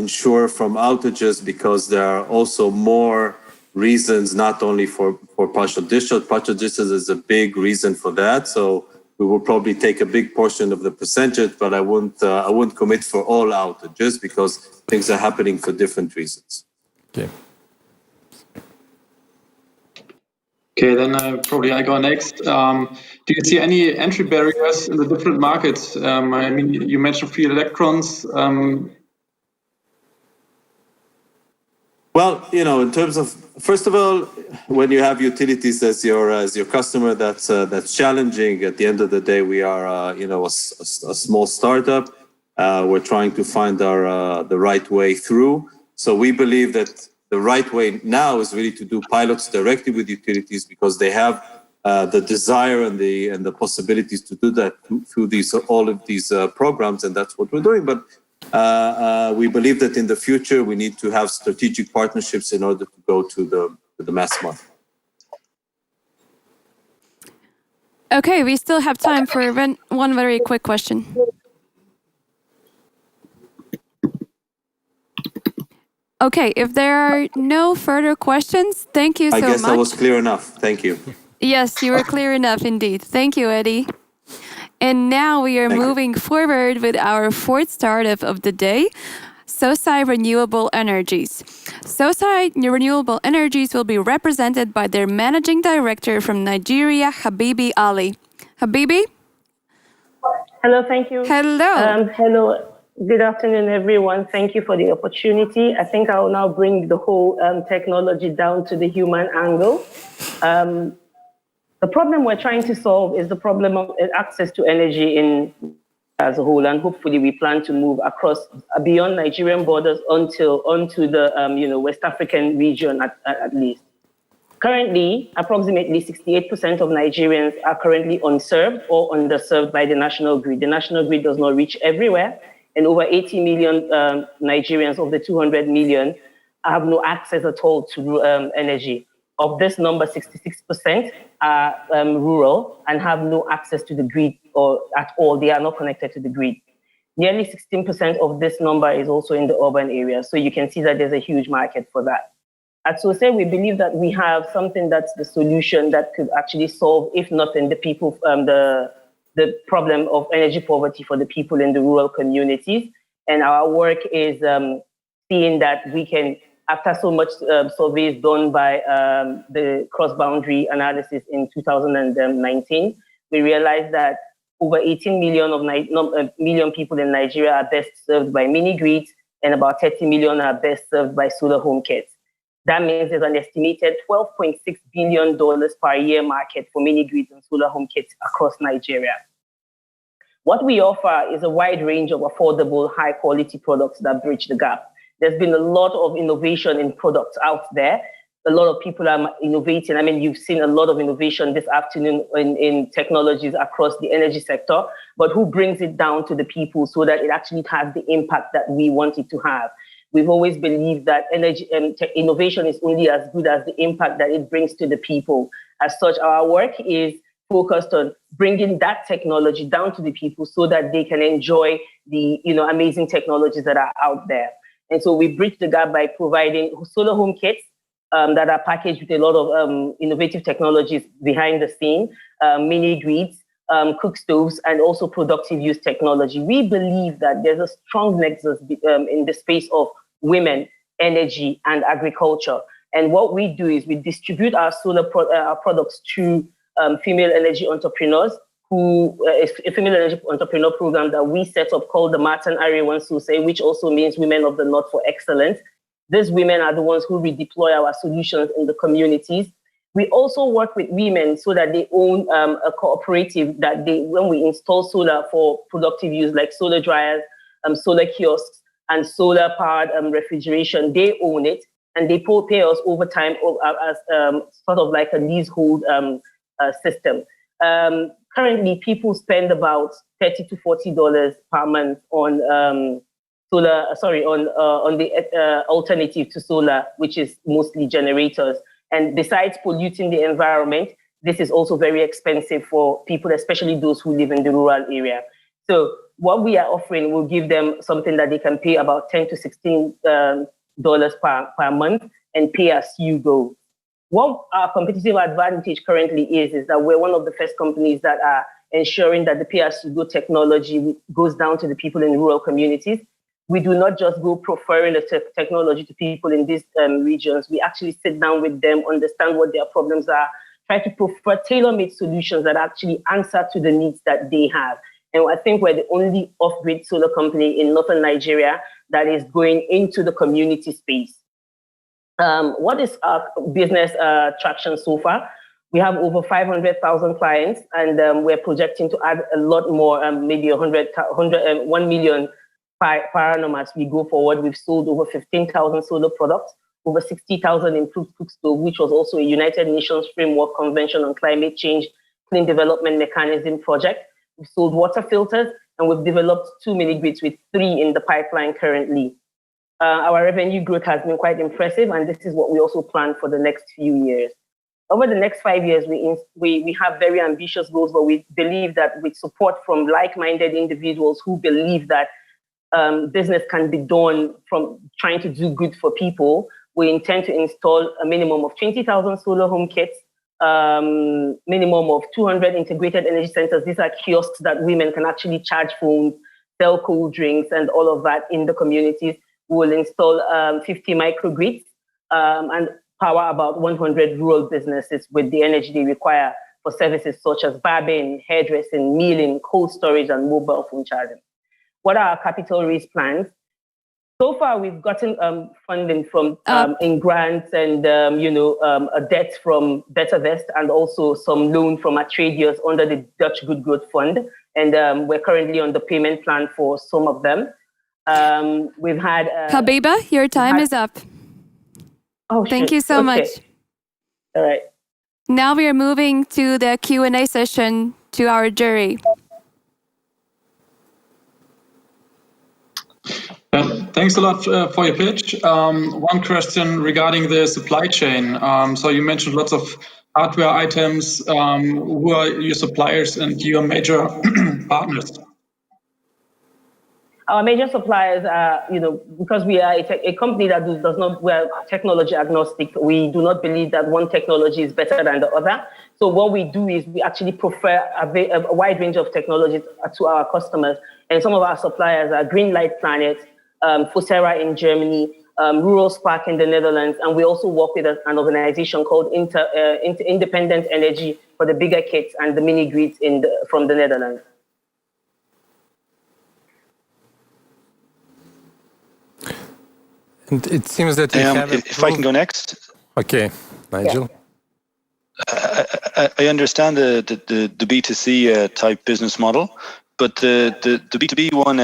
Speaker 1: ensure from outages because there are also more reasons, not only for partial discharge. Partial discharge is a big reason for that. So we will probably take a big portion of the percentage, but I wouldn't commit for all outages because things are happening for different reasons.
Speaker 18: Okay.
Speaker 10: Okay, then I go next. Do you see any entry barriers in the different markets? You mentioned Free Electrons.
Speaker 1: Well, in terms of, first of all, when you have utilities as your customer, that's challenging. At the end of the day, we are a small startup. We're trying to find the right way through. So we believe that the right way now is really to do pilots directly with utilities because they have the desire and the possibilities to do that through all of these programs, and that's what we're doing. But we believe that in the future we need to have strategic partnerships in order to go to the mass market.
Speaker 8: Okay, we still have time for one very quick question. Okay, if there are no further questions, thank you so much.
Speaker 1: I guess I was clear enough. Thank you.
Speaker 8: Yes, you were clear enough indeed. Thank you, Eddie. And now we are moving forward with our fourth startup of the day, Sosai Renewable Energies. Sosai Renewable Energies will be represented by their managing director from Nigeria, Habibi Ali. Habibi?
Speaker 3: Hello, thank you.
Speaker 8: Hello.
Speaker 3: Hello. Good afternoon, everyone. Thank you for the opportunity. I think I will now bring the whole technology down to the human angle. The problem we're trying to solve is the problem of access to energy as a whole, and hopefully we plan to move across beyond Nigerian borders onto the West African region at least. Currently, approximately 68% of Nigerians are currently unserved or underserved by the national grid. The national grid does not reach everywhere, and over 80 million Nigerians of the 200 million have no access at all to energy. Of this number, 66% are rural and have no access to the grid or at all. They are not connected to the grid. Nearly 16% of this number is also in the urban areas. So you can see that there's a huge market for that. At Sosai, we believe that we have something that's the solution that could actually solve, if nothing, the problem of energy poverty for the people in the rural communities. And our work is seeing that we can, after so much surveys done by the cross-boundary analysis in 2019, we realized that over 18 million people in Nigeria are best served by mini-grids, and about 30 million are best served by solar home kits. That means there's an estimated $12.6 billion per year market for mini-grids and solar home kits across Nigeria. What we offer is a wide range of affordable, high-quality products that bridge the gap. There's been a lot of innovation in products out there. A lot of people are innovating. I mean, you've seen a lot of innovation this afternoon in technologies across the energy sector, but who brings it down to the people so that it actually has the impact that we want it to have? We've always believed that energy and innovation is only as good as the impact that it brings to the people. As such, our work is focused on bringing that technology down to the people so that they can enjoy the amazing technologies that are out there. And so we bridge the gap by providing solar home kits that are packaged with a lot of innovative technologies behind the scene, mini grids, cook stoves, and also productive use technology. We believe that there's a strong nexus in the space of women, energy, and agriculture. And what we do is we distribute our our products to female energy entrepreneurs, a female energy entrepreneur program that we set up called the Matan Arewan Sosai, which also means Women of the North for Excellence. These women are the ones who redeploy our solutions in the communities. We also work with women so that they own a cooperative that when we install solar for productive use, like solar dryers, solar kiosks, and solar-powered refrigeration, they own it, and they pay us over time as sort of like a leasehold system. Currently, people spend about $30 to $40 per month on the alternative to solar, which is mostly generators. And besides polluting the environment, this is also very expensive for people, especially those who live in the rural area. So what we are offering will give them something that they can pay about $10 to $16 per month and pay as you go. What our competitive advantage currently is that we're one of the first companies that are ensuring that the pay-as-you-go technology goes down to the people in rural communities. We do not just go proffering the technology to people in these regions. We actually sit down with them, understand what their problems are, try to prefer tailor-made solutions that actually answer to the needs that they have. And I think we're the only off-grid solar company in northern Nigeria that is going into the community space. What is our business traction so far? We have over 500,000 clients, and we're projecting to add a lot more, maybe 1 million per annum as we go forward. We've sold over 15,000 solar products, over 60,000 improved cook stove, which was also a United Nations Framework Convention on Climate Change Clean Development Mechanism project. We've sold water filters, and we've developed 2 mini-grids with 3 in the pipeline currently. Our revenue growth has been quite impressive, and this is what we also plan for the next few years. Over the next 5 years, we have very ambitious goals, but we believe that with support from like-minded individuals who believe that business can be done from trying to do good for people, we intend to install a minimum of 20,000 solar home kits, minimum of 200 integrated energy centers. These are kiosks that women can actually charge phones, sell cold drinks, and all of that in the communities. We'll install 50 microgrids and power about 100 rural businesses with the energy they require for services such as barbing, hairdressing, milling, cold storage, and mobile phone charging. What are our capital raise plans? So far, we've gotten funding from in grants and a debt from BetterVest, and also some loan from Atradius under the Dutch Good Growth Fund. And we're currently on the payment plan for some of them. We've had
Speaker 8: Habiba, your time is up.
Speaker 3: Oh,
Speaker 8: thank you so much.
Speaker 3: All right.
Speaker 8: Now we are moving to the Q&A session to our jury.
Speaker 10: Thanks a lot for your pitch. One question regarding the supply chain. So you mentioned lots of hardware items. Who are your suppliers and your major partners?
Speaker 3: Our major suppliers are, because we are a company that does not, we're technology agnostic. We do not believe that one technology is better than the other. So what we do is we actually prefer a wide range of technologies to our customers. And some of our suppliers are Greenlight Planet, Fosera in Germany, Rural Spark in the Netherlands, and we also work with an organization called Independent Energy for the bigger kits and the mini grids from the Netherlands.
Speaker 18: And it seems that you have
Speaker 20: if I can go next.
Speaker 18: Okay, Nigel.
Speaker 20: Yeah. I understand the B2C type business model, but the B2B one,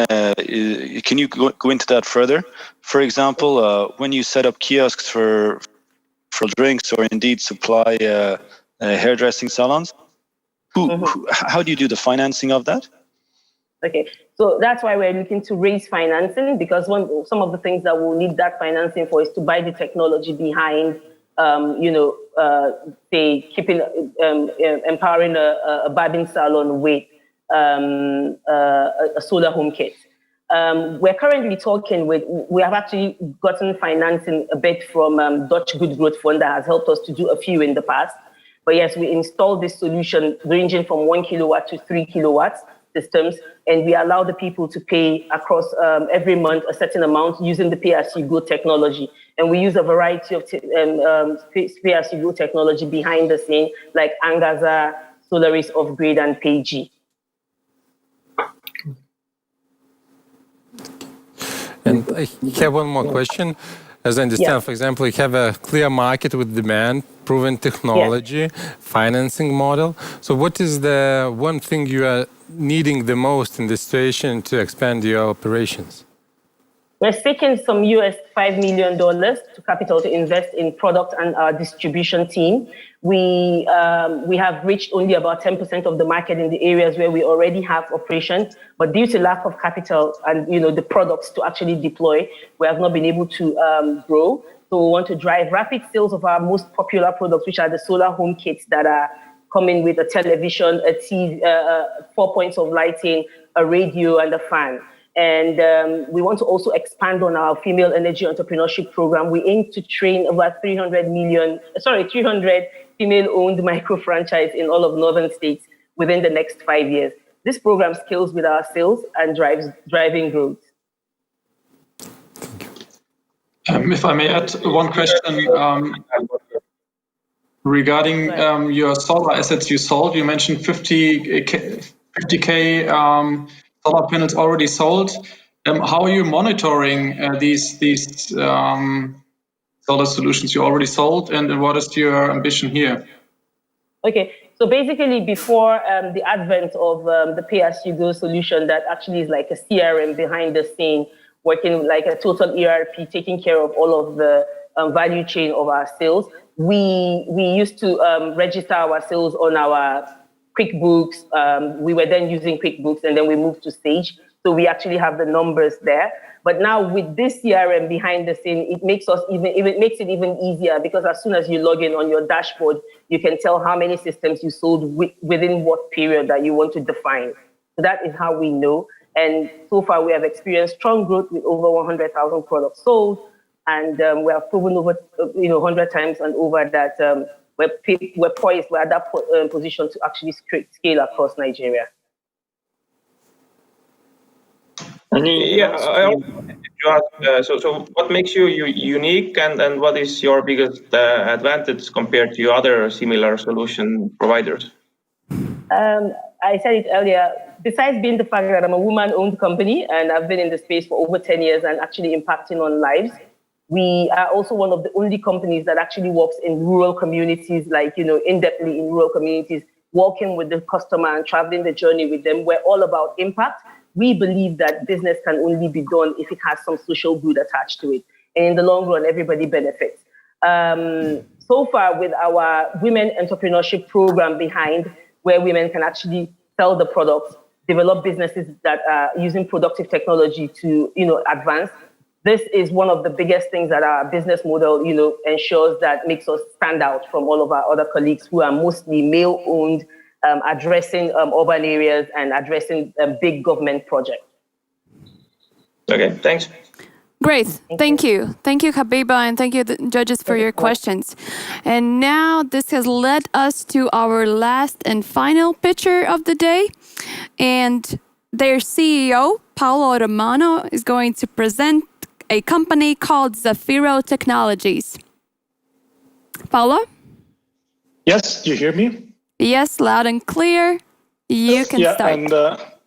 Speaker 20: can you go into that further? For example, when you set up kiosks for drinks or indeed supply hairdressing salons, how do you do the financing of that?
Speaker 3: Okay, so that's why we're looking to raise financing, because some of the things that we'll need that financing for is to buy the technology behind, say, empowering a barbing salon with a solar home kit. We're currently we have actually gotten financing a bit from Dutch Good Growth Fund that has helped us to do a few in the past. But yes, we installed this solution ranging from 1 kilowatt to 3 kilowatts systems, and we allow the people to pay across every month a certain amount using the pay-as-you-go technology. And we use a variety of pay-as-you-go technology behind the scene, like Angaza, Solaris Off-Grid, and PayG.
Speaker 18: And I have one more question. As I understand, for example, you have a clear market with demand, proven technology, financing model. So what is the one thing you are needing the most in this situation to expand your operations?
Speaker 3: We're seeking some US $5 million to capital to invest in product and our distribution team. We have reached only about 10% of the market in the areas where we already have operations, but due to lack of capital and the products to actually deploy, we have not been able to grow. So we want to drive rapid sales of our most popular products, which are the solar home kits that are coming with a television, a TV, 4 points of lighting, a radio, and a fan. And we want to also expand on our female energy entrepreneurship program. We aim to train about 300 female-owned micro-franchise in all of northern states within the next 5 years. This program scales with our sales and driving growth.
Speaker 10: If I may add one question regarding your solar assets you sold. You mentioned 50K solar panels already sold. How are you monitoring these solar solutions you already sold, and what is your ambition here?
Speaker 3: Okay, So basically, before the advent of the pay-as-you-go solution that actually is like a CRM behind the scene, working like a total ERP, taking care of all of the value chain of our sales, we used to register our sales on our QuickBooks. We were then using QuickBooks, and then we moved to Sage. So we actually have the numbers there. But now with this CRM behind the scene, it makes it even easier, because as soon as you log in on your dashboard, you can tell how many systems you sold within what period that you want to define. So that is how we know. And so far, we have experienced strong growth with over 100,000 products sold, and we have proven over 100 times and over that we're poised, we're at that position to actually scale across Nigeria.
Speaker 17: Yeah, I also wanted to ask, so what makes you unique, and what is your biggest advantage compared to other similar solution providers?
Speaker 3: I said it earlier, besides being the fact that I'm a woman-owned company and I've been in the space for over 10 years and actually impacting on lives, we are also one of the only companies that actually works in rural communities, like, in-depthly in rural communities, working with the customer and traveling the journey with them. We're all about impact. We believe that business can only be done if it has some social good attached to it. And in the long run, everybody benefits. So far, with our women entrepreneurship program behind, where women can actually sell the products, develop businesses that are using productive technology to, advance. This is one of the biggest things that our business model, ensures, that makes us stand out from all of our other colleagues who are mostly male-owned, addressing urban areas and addressing big government projects.
Speaker 17: Okay, thanks.
Speaker 8: Great, thank you. Thank you, Habiba, and thank you, the judges, for your questions. And now this has led us to our last and final pitcher of the day. And their CEO, Paolo Romano, is going to present a company called Zafiro Technologies. Paolo?
Speaker 4: Yes, you hear me?
Speaker 8: Yes, loud and clear. You can start.
Speaker 4: And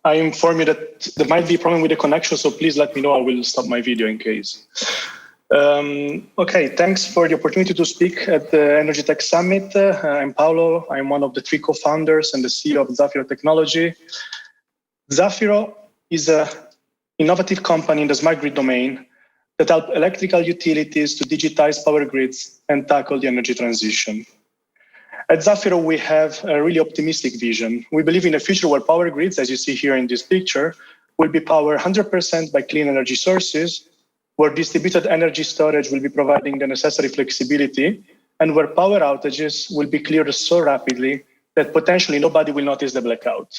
Speaker 4: I inform you that there might be a problem with the connection, so please let me know. I will stop my video in case. Okay, thanks for the opportunity to speak at the Energy Tech Summit. I'm Paolo. I'm one of the 3 co-founders and the CEO of Zafiro Technology. Zafiro is an innovative company in the smart grid domain that helps electrical utilities to digitize power grids and tackle the energy transition. At Zafiro, we have a really optimistic vision. We believe in a future where power grids, as you see here in this picture, will be powered 100% by clean energy sources, where distributed energy storage will be providing the necessary flexibility, and where power outages will be cleared so rapidly that potentially nobody will notice the blackout.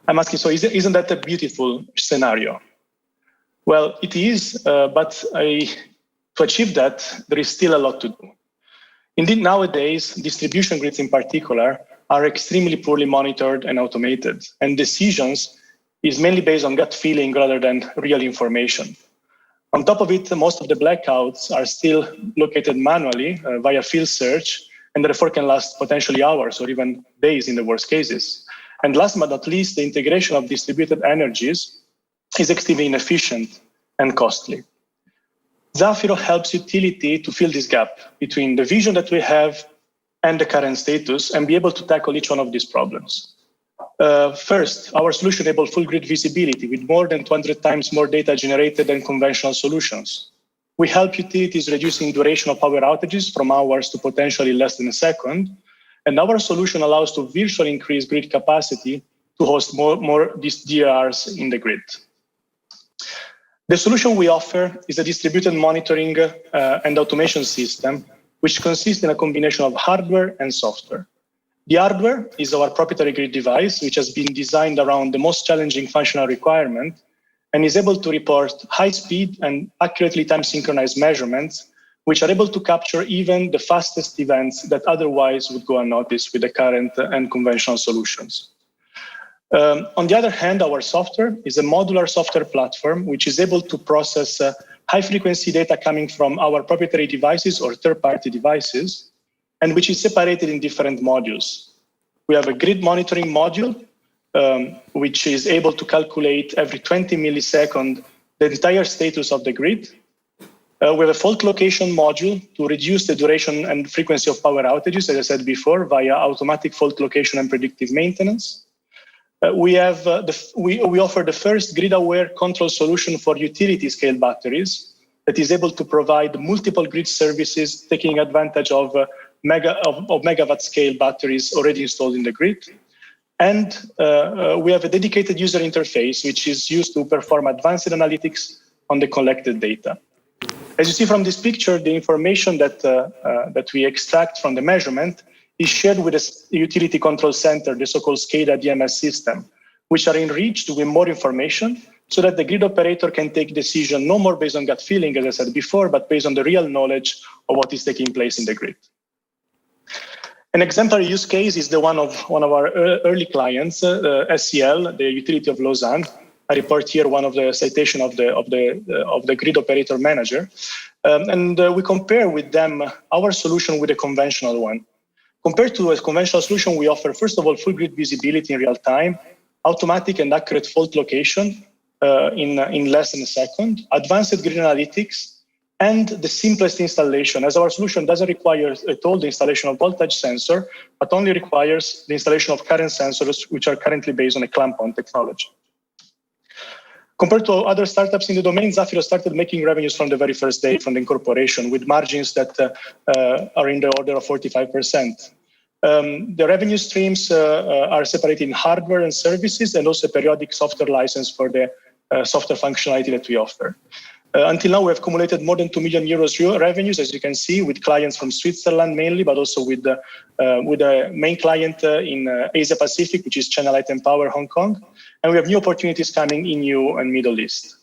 Speaker 4: I'm asking, so isn't that a beautiful scenario? Well, it is, but to achieve that, there is still a lot to do. Indeed, nowadays, distribution grids in particular are extremely poorly monitored and automated, and decisions is mainly based on gut feeling rather than real information. On top of it, most of the blackouts are still located manually via field search, and therefore can last potentially hours or even days in the worst cases. And last but not least, the integration of distributed energies is extremely inefficient and costly. Zafiro helps utility to fill this gap between the vision that we have and the current status and be able to tackle each one of these problems. First, our solution enables full grid visibility with more than 200 times more data generated than conventional solutions. We help utilities reducing duration of power outages from hours to potentially less than a second. And our solution allows to virtually increase grid capacity to host more these DRs in the grid. The solution we offer is a distributed monitoring and automation system, which consists in a combination of hardware and software. The hardware is our proprietary grid device, which has been designed around the most challenging functional requirement and is able to report high speed and accurately time-synchronized measurements, which are able to capture even the fastest events that otherwise would go unnoticed with the current and conventional solutions. On the other hand, our software is a modular software platform, which is able to process high-frequency data coming from our proprietary devices or third-party devices, and which is separated in different modules. We have a grid monitoring module, which is able to calculate every 20 milliseconds the entire status of the grid. We have a fault location module to reduce the duration and frequency of power outages, as I said before, via automatic fault location and predictive maintenance. We offer the first grid-aware control solution for utility-scale batteries that is able to provide multiple grid services, taking advantage of megawatt-scale batteries already installed in the grid. And we have a dedicated user interface, which is used to perform advanced analytics on the collected data. As you see from this picture, the information that we extract from the measurement is shared with a utility control center, the so-called SCADA DMS system, which are enriched with more information so that the grid operator can take decision no more based on gut feeling, as I said before, but based on the real knowledge of what is taking place in the grid. An exemplary use case is the one of our early clients, SEL, the utility of Lausanne. I report here one of the citation of the grid operator manager, and we compare with them our solution with a conventional one. Compared to a conventional solution, we offer first of all full grid visibility in real time, automatic and accurate fault location in less than a second, advanced grid analytics, and the simplest installation, as our solution doesn't require at all the installation of voltage sensor, but only requires the installation of current sensors, which are currently based on a clamp-on technology. Compared to other startups in the domain, Zafiro started making revenues from the very first day from the incorporation with margins that are in the order of 45%. The revenue streams are separated in hardware and services and also periodic software license for the software functionality that we offer. Until now, we have accumulated more than 2 million euros revenues, as you can see, with clients from Switzerland mainly, but also with the main client in Asia Pacific, which is China Light and Power Hong Kong. And we have new opportunities coming in EU and Middle East.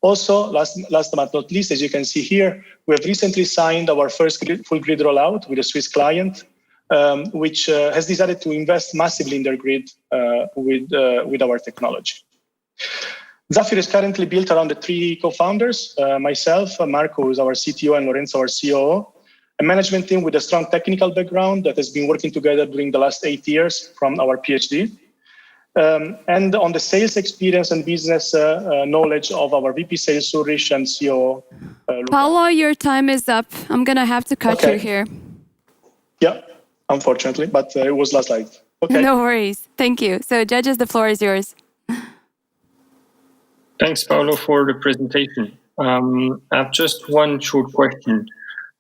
Speaker 4: Also, last but not least, as you can see here, we have recently signed our first full grid rollout with a Swiss client, which has decided to invest massively in their grid with our technology. Zafiro is currently built around the three co-founders, myself, Marco, who is our CTO, and Lorenzo, our COO, a management team with a strong technical background that has been working together during the last 8 years from our PhD. And on the sales experience and business knowledge of our VP Sales, Ulrich, and COO, Luca.
Speaker 8: Paolo, your time is up. I'm going to have to cut you here.
Speaker 4: Yeah, unfortunately, but it was last slide. Okay.
Speaker 8: No worries. Thank you. So, judges, the floor is yours.
Speaker 19: Thanks, Paolo, for the presentation. I have just one short question.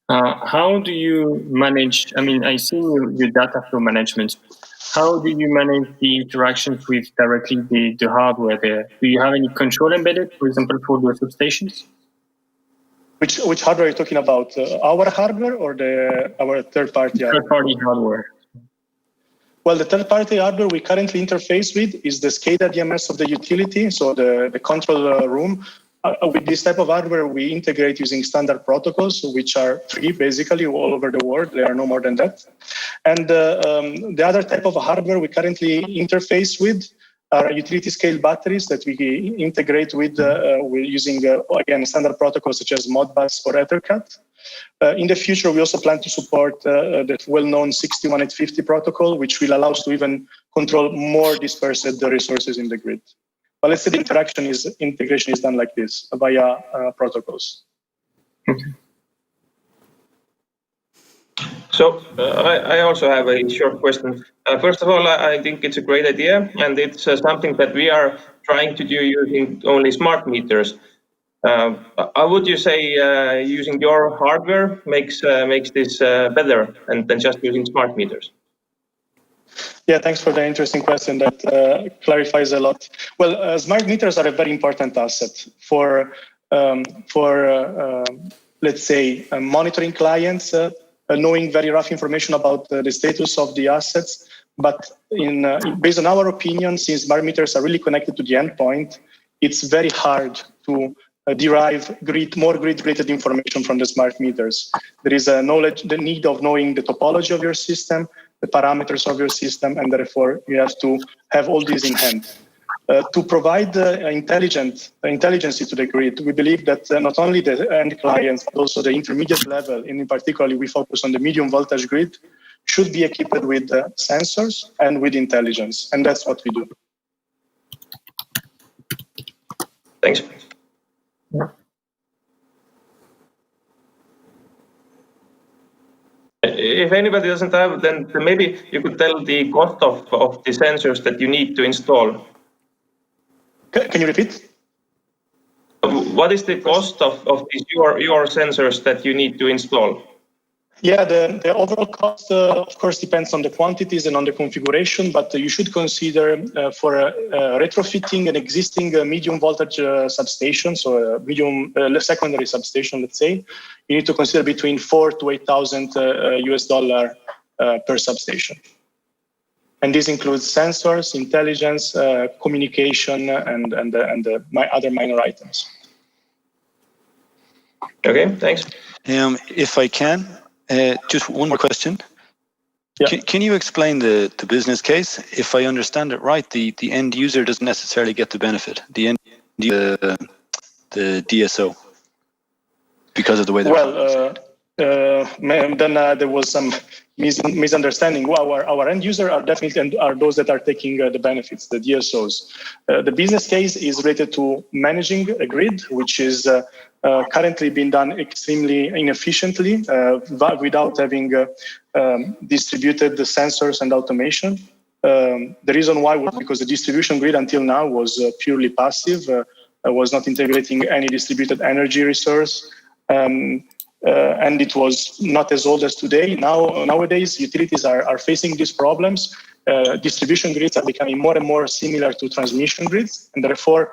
Speaker 19: How do you manage, I see your data flow management. How do you manage the interactions with directly the hardware there? Do you have any control embedded, for example, for your substations?
Speaker 4: Which hardware are you talking about? Our hardware or our third-party hardware?
Speaker 19: Third-party hardware.
Speaker 4: Well, the third-party hardware we currently interface with is the SCADA DMS of the utility, so the control room. With this type of hardware, we integrate using standard protocols, which are free, basically, all over the world. There are no more than that. And the other type of hardware we currently interface with are utility-scale batteries that we integrate with using, again, standard protocols such as Modbus or Ethercat. In the future, we also plan to support the well-known 61850 protocol, which will allow us to even control more dispersed resources in the grid. But let's say the integration is done like this, via protocols.
Speaker 17: So I also have a short question. First of all, I think it's a great idea, and it's something that we are trying to do using only smart meters. Would you say using your hardware makes this better than just using smart meters?
Speaker 4: Yeah, thanks for the interesting question. That clarifies a lot. Well, smart meters are a very important asset for let's say, monitoring clients, knowing very rough information about the status of the assets. But based on our opinion, since smart meters are really connected to the endpoint, it's very hard to derive more grid-related information from the smart meters. There is the need of knowing the topology of your system, the parameters of your system, and therefore you have to have all these in hand. To provide intelligence to the grid, we believe that not only the end clients, but also the intermediate level, and in particular we focus on the medium voltage grid, should be equipped with sensors and with intelligence, and that's what we do.
Speaker 17: Thanks. if anybody doesn't have, then maybe you could tell the cost of the sensors that you need to install.
Speaker 4: Can you repeat?
Speaker 17: What is the cost of these your sensors that you need to install?
Speaker 4: Yeah, the overall cost, of course, depends on the quantities and on the configuration, but you should consider for retrofitting an existing medium voltage substation, so a medium secondary substation, let's say, you need to consider between $4,000 to $8,000 US per substation. And this includes sensors, intelligence, communication, and other minor items.
Speaker 17: Okay, thanks.
Speaker 20: If I can, just one more question.
Speaker 4: Yeah.
Speaker 20: Can you explain the business case? If I understand it right, the end user doesn't necessarily get the benefit. The end user, the DSO, because of the way they're
Speaker 4: then there was some misunderstanding. Our end user are definitely are those that are taking the benefits, the DSOs. The business case is related to managing a grid, which is currently being done extremely inefficiently without having distributed the sensors and automation. The reason why was because the distribution grid until now was purely passive, was not integrating any distributed energy resource. And it was not as old as today. Nowadays, utilities are facing these problems. Distribution grids are becoming more and more similar to transmission grids, and therefore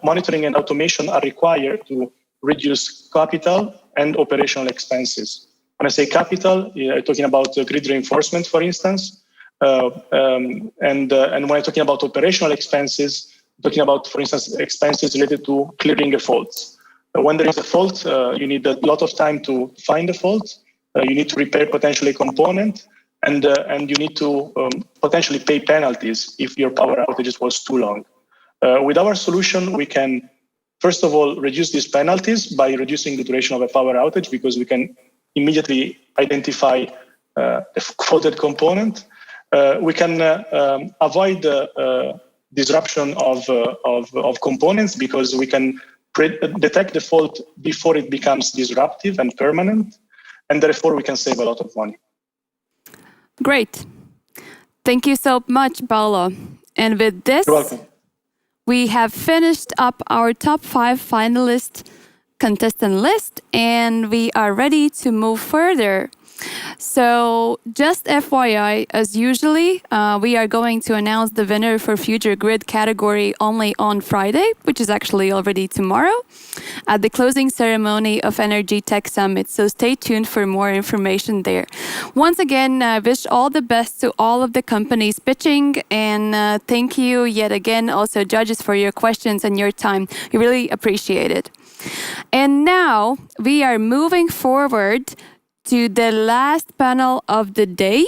Speaker 4: monitoring and automation are required to reduce capital and operational expenses. When I say capital, I'm talking about grid reinforcement, for instance. And when I'm talking about operational expenses, I'm talking about, for instance, expenses related to clearing a fault. When there is a fault, you need a lot of time to find the fault. You need to repair potentially a component, and you need to potentially pay penalties if your power outage was too long. With our solution, we can, first of all, reduce these penalties by reducing the duration of a power outage, because we can immediately identify the faulted component. We can avoid disruption of components, because we can detect the fault before it becomes disruptive and permanent, and therefore we can save a lot of money.
Speaker 8: Great. Thank you so much, Paolo. And with this,
Speaker 4: you're welcome.
Speaker 8: We have finished up our top 5 finalist contestant list, and we are ready to move further. So just FYI, as usually, we are going to announce the winner for Future Grid category only on Friday, which is actually already tomorrow, at the closing ceremony of Energy Tech Summit. So stay tuned for more information there. Once again, I wish all the best to all of the companies pitching, and thank you yet again also judges for your questions and your time. We really appreciate it. And now we are moving forward to the last panel of the day.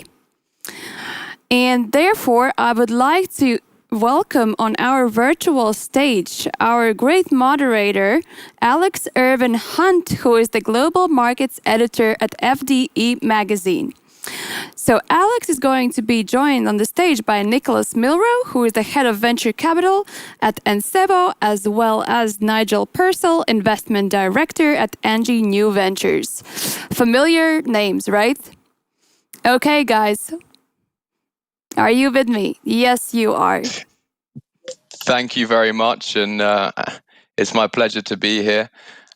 Speaker 8: And therefore, I would like to welcome on our virtual stage our great moderator, Alex Irvin Hunt, who is the Global Markets Editor at FDE Magazine. So Alex is going to be joined on the stage by Nicholas Milrow, who is the Head of Venture Capital at Ensevo, as well as Nigel Purcell, Investment Director at Engie New Ventures. Familiar names, right? Okay, guys. Are you with me? Yes, you are.
Speaker 5: Thank you very much, and it's my pleasure to be here.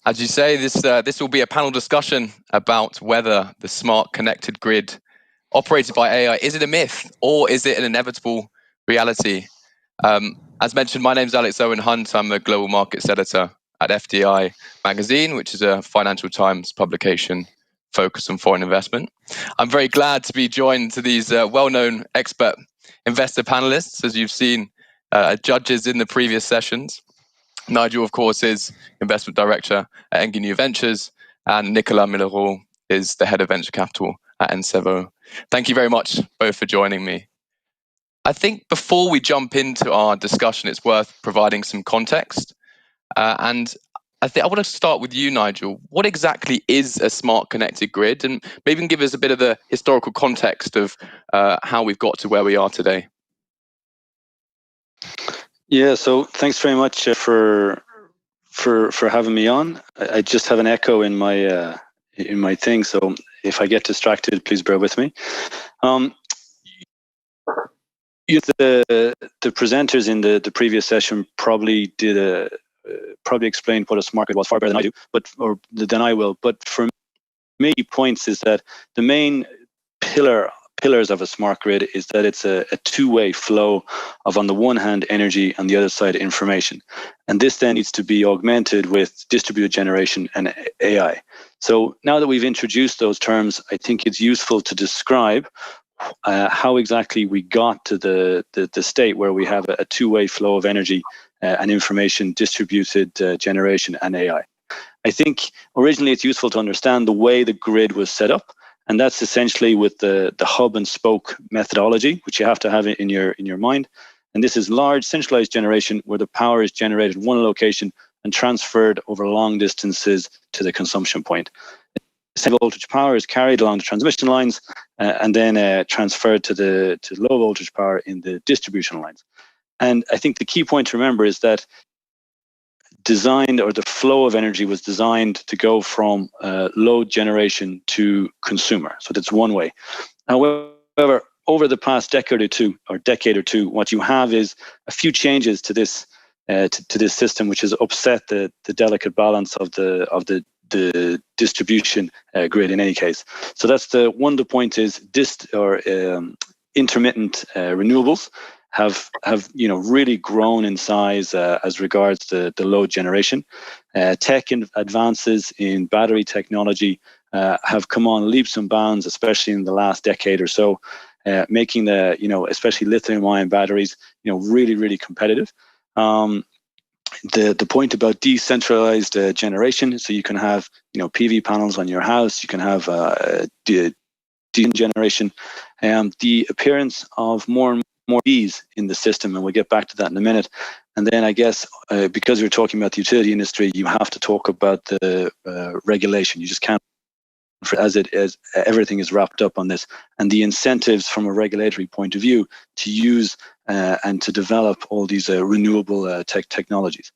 Speaker 5: As you say, this will be a panel discussion about whether the smart connected grid operated by AI, is it a myth or is it an inevitable reality? As mentioned, my name is Alex Owen Hunt. I'm the Global Markets Editor at FDI Magazine, which is a Financial Times publication focused on foreign investment. I'm very glad to be joined to these well-known expert investor panelists, as you've seen judges in the previous sessions. Nigel, of course, is Investment Director at Engie New Ventures, and Nicolas Milrow is the Head of Venture Capital at Ensevo. Thank you very much both for joining me. I think before we jump into our discussion, it's worth providing some context. And I want to start with you, Nigel. What exactly is a smart connected grid? And maybe you can give us a bit of the historical context of how we've got to where we are today.
Speaker 20: Yeah, so thanks very much for having me on. I just have an echo in my thing. So if I get distracted, please bear with me. The presenters in the previous session probably explained what a smart grid was far better than I do, than I will. But for me, points is that the main pillars of a smart grid is that it's a two-way flow of, on the one hand, energy, on the other side, information. And this then needs to be augmented with distributed generation and AI. So now that we've introduced those terms, I think it's useful to describe how exactly we got to the state where we have a two-way flow of energy and information, distributed generation and AI. I think originally it's useful to understand the way the grid was set up, and that's essentially with the hub and spoke methodology, which you have to have in your mind. And this is large centralized generation where the power is generated in one location and transferred over long distances to the consumption point. High voltage power is carried along the transmission lines and then transferred to low voltage power in the distribution lines. And I think the key point to remember is that the flow of energy was designed to go from load generation to consumer. So that's one way. However, over the past decade or two, what you have is a few changes to this system, which has upset the delicate balance of the distribution grid in any case. So that's the point is intermittent renewables have really grown in size as regards the load generation. Tech advances in battery technology have come on leaps and bounds, especially in the last decade or so, making especially lithium-ion batteries really, really competitive. The point about decentralized generation, so you can have PV panels on your house, you can have generation, the appearance of more and more EVs in the system, and we'll get back to that in a minute. And then I guess because we're talking about the utility industry, you have to talk about the regulation. You just can't, as everything is wrapped up on this, and the incentives from a regulatory point of view to use and to develop all these renewable technologies.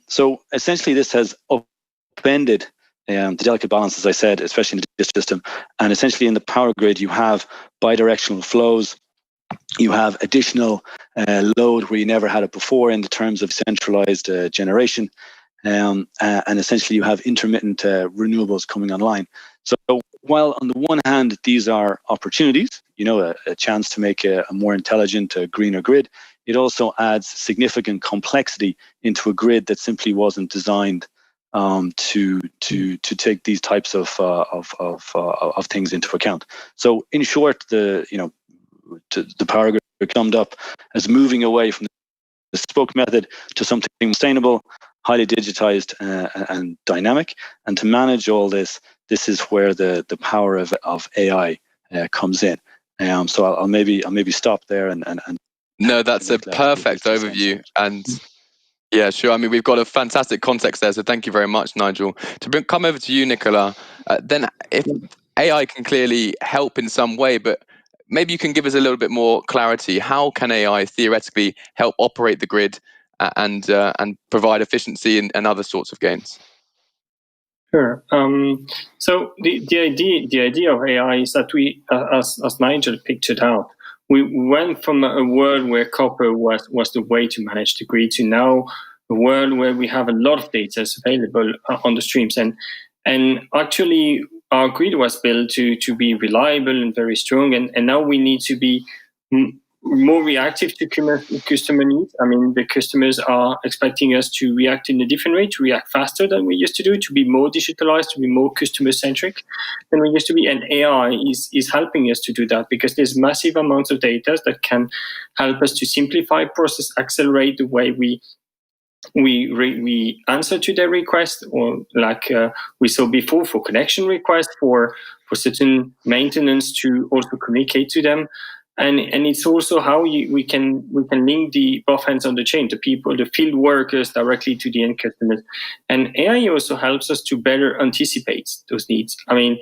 Speaker 20: So essentially this has upended the delicate balance, as I said, especially in the system. And essentially in the power grid, you have bidirectional flows. You have additional load where you never had it before in the terms of centralized generation. And essentially you have intermittent renewables coming online. So while on the one hand, these are opportunities, a chance to make a more intelligent, greener grid, it also adds significant complexity into a grid that simply wasn't designed to take these types of things into account. So in short, the power grid summed up as moving away from the spoke method to something sustainable, highly digitized and dynamic. And to manage all this is where the power of AI comes in. So I'll maybe stop there and
Speaker 5: no, that's a perfect overview. And yeah, sure. I mean, we've got a fantastic context there. So thank you very much, Nigel. To come over to you, Nicolas, then if AI can clearly help in some way, but maybe you can give us a little bit more clarity. How can AI theoretically help operate the grid and provide efficiency and other sorts of gains?
Speaker 19: Sure. So the idea of AI is that we, as Nigel pictured out, we went from a world where copper was the way to manage the grid to now a world where we have a lot of data available on the streams. And actually, our grid was built to be reliable and very strong. And now we need to be more reactive to customer needs. I mean, the customers are expecting us to react in a different way, to react faster than we used to do, to be more digitalized, to be more customer-centric than we used to be. And AI is helping us to do that because there's massive amounts of data that can help us to simplify process, accelerate the way we answer to their request, or like we saw before for connection requests, for certain maintenance to also communicate to them. And it's also how we can link the both ends on the chain, the people, the field workers directly to the end customers. And AI also helps us to better anticipate those needs. I mean,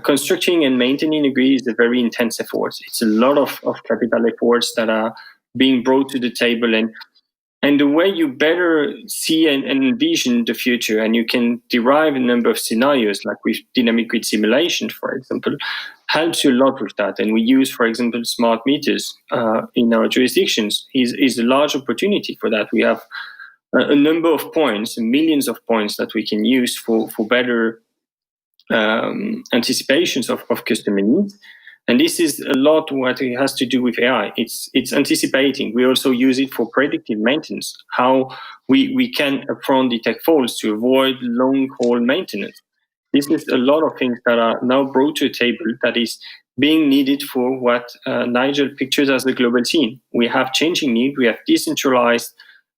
Speaker 19: constructing and maintaining a grid is a very intense effort. It's a lot of capital efforts that are being brought to the table. And And the way you better see and envision the future, and you can derive a number of scenarios, like with dynamic grid simulation, for example, helps you a lot with that. And we use, for example, smart meters in our jurisdictions is a large opportunity for that. We have a number of points, millions of points that we can use for better anticipations of customer needs. And this is a lot what it has to do with AI. It's anticipating. We also use it for predictive maintenance, how we can upfront detect faults to avoid long-haul maintenance. This is a lot of things that are now brought to a table that is being needed for what Nigel pictures as the global scene. We have changing needs, we have decentralized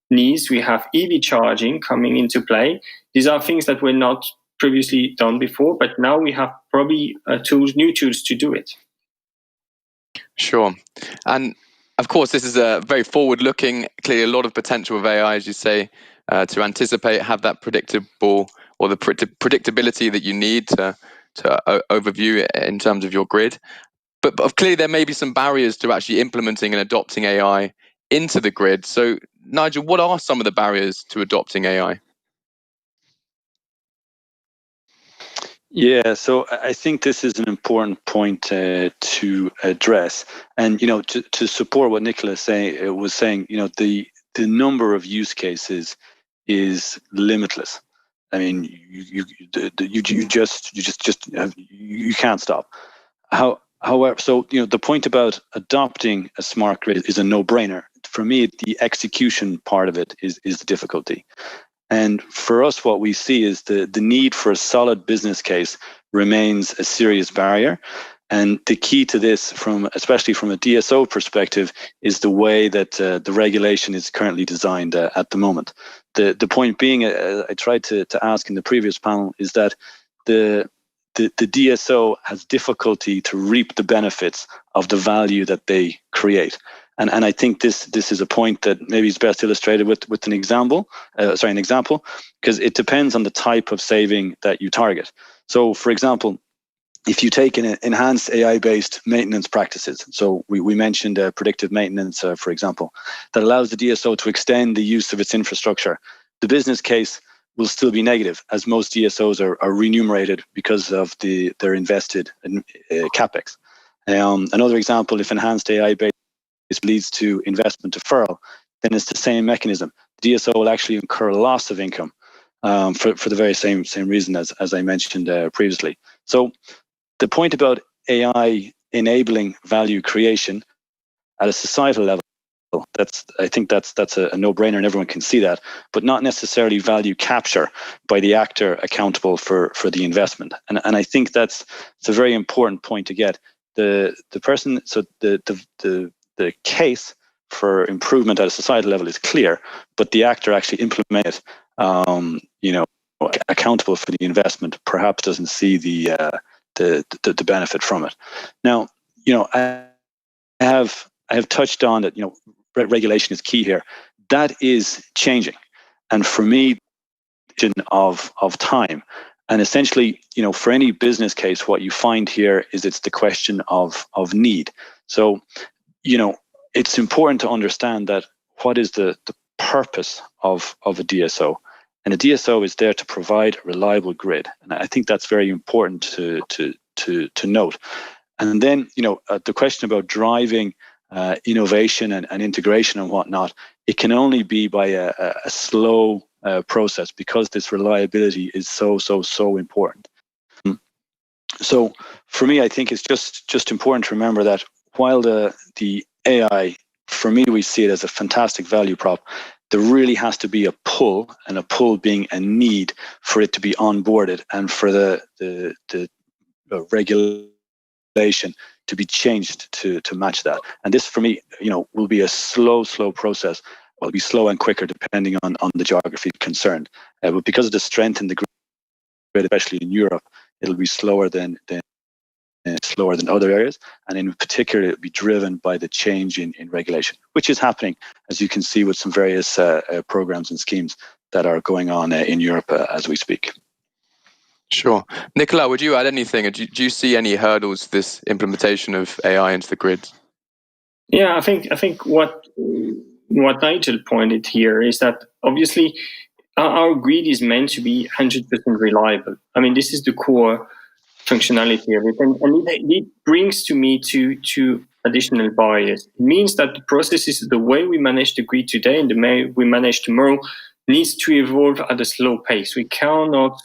Speaker 19: needs, we have EV charging coming into play. These are things that were not previously done before, but now we have probably new tools to do it.
Speaker 5: Sure. And of course, this is a very forward-looking, clearly a lot of potential with AI, as you say, to anticipate, have that predictable or the predictability that you need to overview it in terms of your grid. But clearly there may be some barriers to actually implementing and adopting AI into the grid. So Nigel, what are some of the barriers to adopting AI?
Speaker 20: Yeah, so I think this is an important point to address, and to support what Nicola was saying, the number of use cases is limitless. I mean, you can't stop. However, so the point about adopting a smart grid is a no-brainer. For me, the execution part of it is the difficulty. And for us, what we see is the need for a solid business case remains a serious barrier. And the key to this, especially from a DSO perspective, is the way that the regulation is currently designed at the moment. The point being, I tried to ask in the previous panel, is that the DSO has difficulty to reap the benefits of the value that they create. And I think this is a point that maybe is best illustrated with an example, because it depends on the type of saving that you target. So, for example, if you take an enhanced AI-based maintenance practices, so we mentioned predictive maintenance, for example, that allows the DSO to extend the use of its infrastructure, the business case will still be negative, as most DSOs are remunerated because of their invested capex. Another example, if enhanced AI-based leads to investment deferral, then it's the same mechanism. The DSO will actually incur a loss of income for the very same reason as I mentioned previously. So the point about AI enabling value creation at a societal level, I think that's a no-brainer and everyone can see that, but not necessarily value capture by the actor accountable for the investment. And I think it's a very important point to get. The person, so the case for improvement at a societal level is clear, but the actor actually implemented, accountable for the investment, perhaps doesn't see the benefit from it. Now, I have touched on that. Regulation is key here. That is changing, and for me, of time. And essentially, for any business case, what you find here is it's the question of need. So, it's important to understand that what is the purpose of a DSO, and a DSO is there to provide a reliable grid, and I think that's very important to note. And then, the question about driving innovation and integration and whatnot, it can only be by a slow process, because this reliability is so important. So for me, I think it's just important to remember that while the AI, for me, we see it as a fantastic value prop, there really has to be a pull, and a pull being a need for it to be onboarded and for the regulation to be changed to match that. And this, for me, will be a slow process. Well, it'll be slow and quicker depending on the geography concerned. But because of the strength in the grid, especially in Europe, it'll be slower than other areas, and in particular, it'll be driven by the change in regulation, which is happening, as you can see, with some various programs and schemes that are going on in Europe as we speak.
Speaker 5: Sure. Nicola, would you add anything? Do you see any hurdles to this implementation of AI into the grid?
Speaker 19: Yeah, I think what what Nigel pointed here is that obviously our grid is meant to be 100% reliable. I mean, this is the core functionality of it. And it brings to me two additional barriers. It means that the processes, the way we manage the grid today and the way we manage tomorrow needs to evolve at a slow pace. We cannot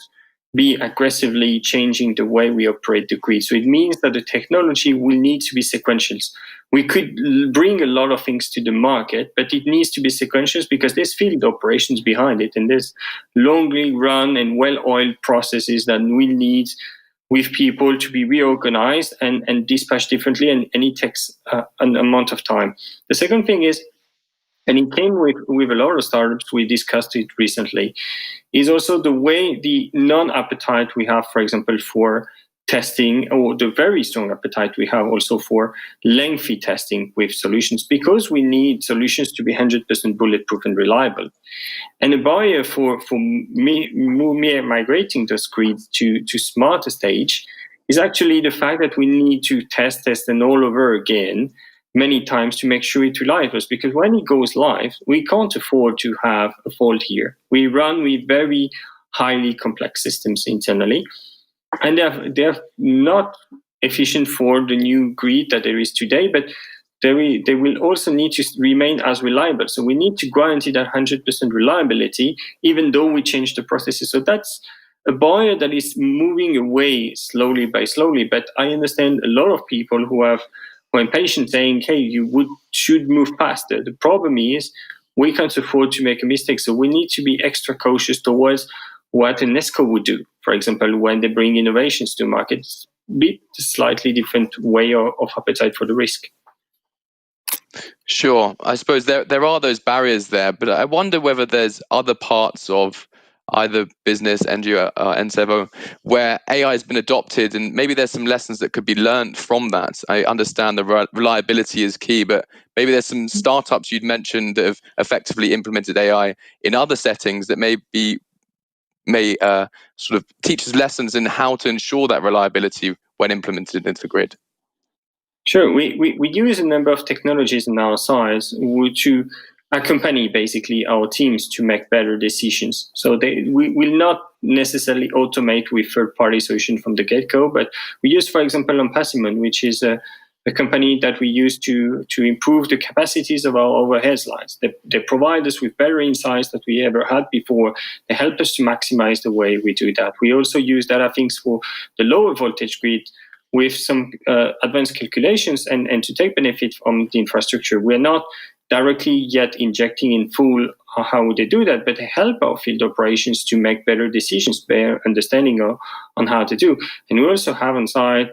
Speaker 19: be aggressively changing the way we operate the grid. So it means that the technology will need to be sequential. We could bring a lot of things to the market, but it needs to be sequential because there's field operations behind it, and there's longly run and well-oiled processes that we need with people to be reorganized and dispatched differently, and it takes an amount of time. The second thing is, and it came with a lot of startups, we discussed it recently, is also the way the non-appetite we have, for example, for testing, or the very strong appetite we have also for lengthy testing with solutions, because we need solutions to be 100% bulletproof and reliable. And a barrier for migrating those grids to smarter stage is actually the fact that we need to test and all over again many times to make sure it's reliable, because when it goes live, we can't afford to have a fault here. We run with very highly complex systems internally, and they're not efficient for the new grid that there is today, but they will also need to remain as reliable. So we need to guarantee that 100% reliability, even though we change the processes. So that's a barrier that is moving away slowly by slowly. But I understand a lot of people who are impatient, saying, hey, should move faster. The problem is we can't afford to make a mistake. So we need to be extra cautious towards what an ESCO would do, for example, when they bring innovations to market. It's a bit slightly different way of appetite for the risk.
Speaker 5: Sure. I suppose there are those barriers there, but I wonder whether there's other parts of either business, NGO, Ensevo, where AI has been adopted, and maybe there's some lessons that could be learned from that. I understand the reliability is key, but maybe there's some startups you'd mentioned that have effectively implemented AI in other settings that may sort of teach us lessons in how to ensure that reliability when implemented into the grid.
Speaker 19: Sure. We use a number of technologies on our side to accompany basically our teams to make better decisions. So we will not necessarily automate with third-party solutions from the get-go, but we use, for example, Ampassimon, which is a company that we use to improve the capacities of our overhead lines. They provide us with better insights that we ever had before. They help us to maximize the way we do that. We also use data things for the lower voltage grid with some advanced calculations and to take benefit from the infrastructure. We're not directly yet injecting in full how they do that, but they help our field operations to make better decisions, better understanding on how to do. And we also have on site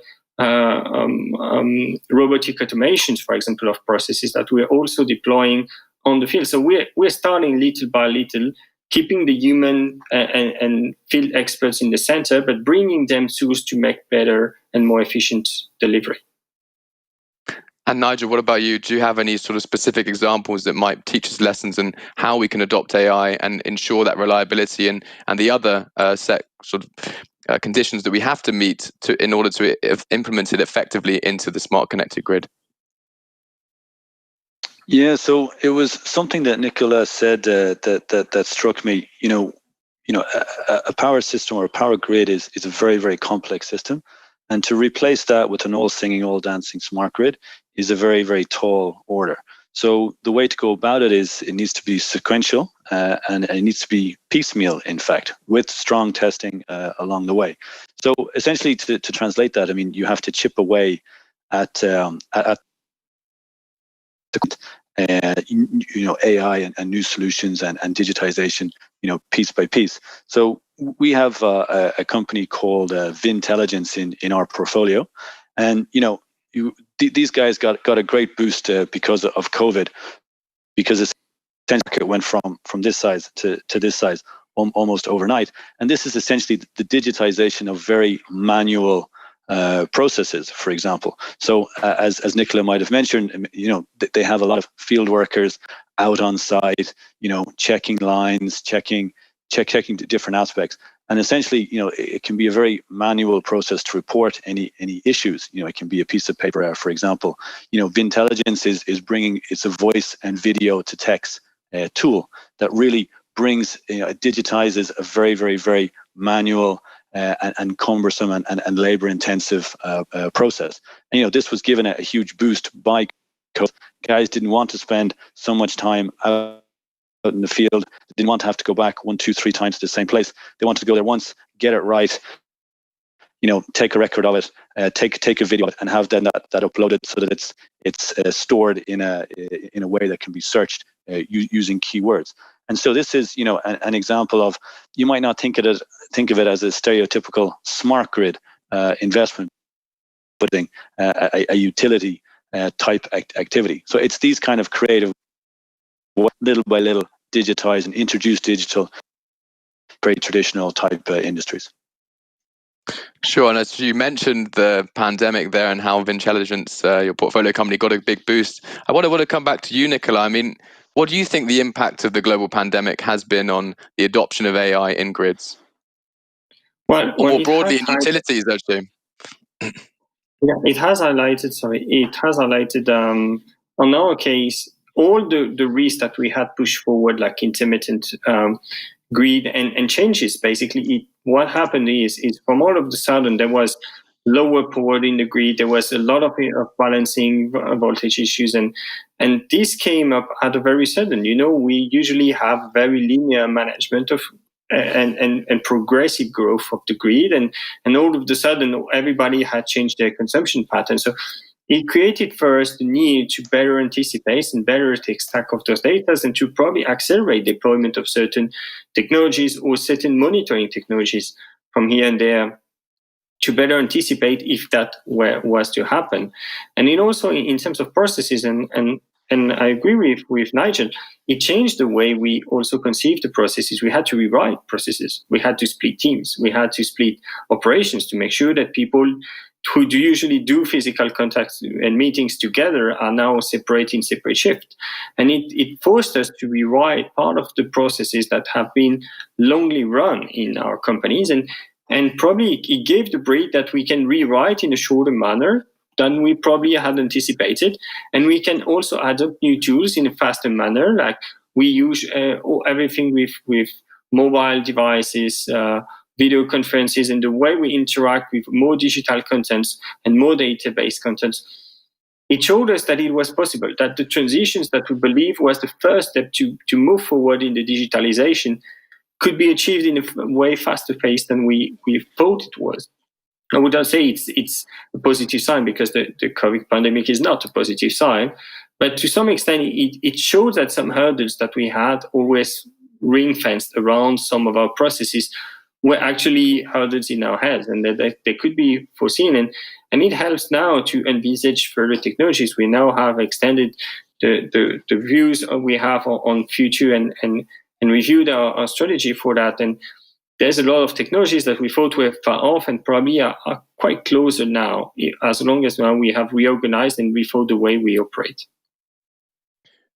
Speaker 19: robotic automations, for example, of processes that we're also deploying on the field. So we're starting little by little, keeping the human and field experts in the center, but bringing them tools to make better and more efficient delivery.
Speaker 5: And Nigel, what about you? Do you have any sort of specific examples that might teach us lessons in how we can adopt AI and ensure that reliability and the other conditions that we have to meet in order to implement it effectively into the smart connected grid?
Speaker 20: Yeah, so it was something that Nicolas said that struck me. A power system or a power grid is a very, very complex system. And to replace that with an all-singing, all-dancing smart grid is a very, very tall order. So the way to go about it is it needs to be sequential and it needs to be piecemeal, in fact, with strong testing along the way. So essentially, to translate that, I mean, you have to chip away at AI and new solutions and digitization, piece by piece. So we have a company called Vintelligence in our portfolio, and these guys got a great boost because of COVID, because it went from this size to this size almost overnight. And this is essentially the digitization of very manual processes, for example. So as Nicola might have mentioned, they have a lot of field workers out on site, checking lines, checking different aspects. And essentially, it can be a very manual process to report any issues. It can be a piece of paper, for example. Vintelligence is bringing, it's a voice and video to text tool that really brings, it digitizes a very, very, very manual and cumbersome and labor-intensive process. And this was given a huge boost by COVID. Guys didn't want to spend so much time out in the field. They didn't want to have to go back 1, 2, 3 times to the same place. They wanted to go there once, get it right, take a record of it, take a video of it, and have then that uploaded so that it's stored in a way that can be searched using keywords. And so this is an example of, you might not think of it as a stereotypical smart grid investment, but a utility type activity. So it's these kind of creative, little by little, digitize and introduce digital, very traditional type industries.
Speaker 5: Sure, and as you mentioned the pandemic there and how Vintelligence, your portfolio company, got a big boost, I want to come back to you, Nicola. I mean, what do you think the impact of the global pandemic has been on the adoption of AI in grids?
Speaker 19: Well,
Speaker 5: or more broadly in utilities, actually.
Speaker 19: Yeah, it has highlighted, on our case, all the risks that we had pushed forward, like intermittent grid and changes. Basically, what happened is from all of the sudden, there was lower power in the grid. There was a lot of balancing voltage issues. And this came up at a very sudden. We usually have very linear management of and progressive growth of the grid. And all of a sudden, everybody had changed their consumption pattern. So it created first the need to better anticipate and better take stock of those data and to probably accelerate deployment of certain technologies or certain monitoring technologies from here and there to better anticipate if that was to happen. And it also, in terms of processes, and I agree with Nigel, it changed the way we also conceive the processes. We had to rewrite processes. We had to split teams. We had to split operations to make sure that people who usually do physical contacts and meetings together are now separate in separate shifts. And it forced us to rewrite part of the processes that have been longly run in our companies. And probably it gave the break that we can rewrite in a shorter manner than we probably had anticipated. And we can also adopt new tools in a faster manner, like we use everything with mobile devices, video conferences, and the way we interact with more digital contents and more database contents. It showed us that it was possible, that the transitions that we believe was the first step to move forward in the digitalization could be achieved in a way faster pace than we thought it was. I would not say it's a positive sign, because the COVID pandemic is not a positive sign, but to some extent it shows that some hurdles that we had always ring-fenced around some of our processes were actually hurdles in our heads, and that they could be foreseen. And it helps now to envisage further technologies. We now have extended the views we have on future and reviewed our strategy for that. And there's a lot of technologies that we thought were far off and probably are quite closer now, as long as now we have reorganized and rethought the way we operate.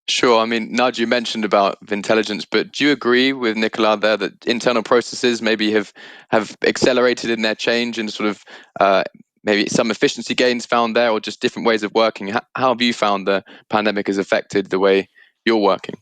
Speaker 5: Sure. I mean, Nigel, you mentioned about Vintelligence, but do you agree with Nicola there that internal processes maybe have accelerated in their change and sort of maybe some efficiency gains found there, or just different ways of working? How have you found the pandemic has affected the way you're working?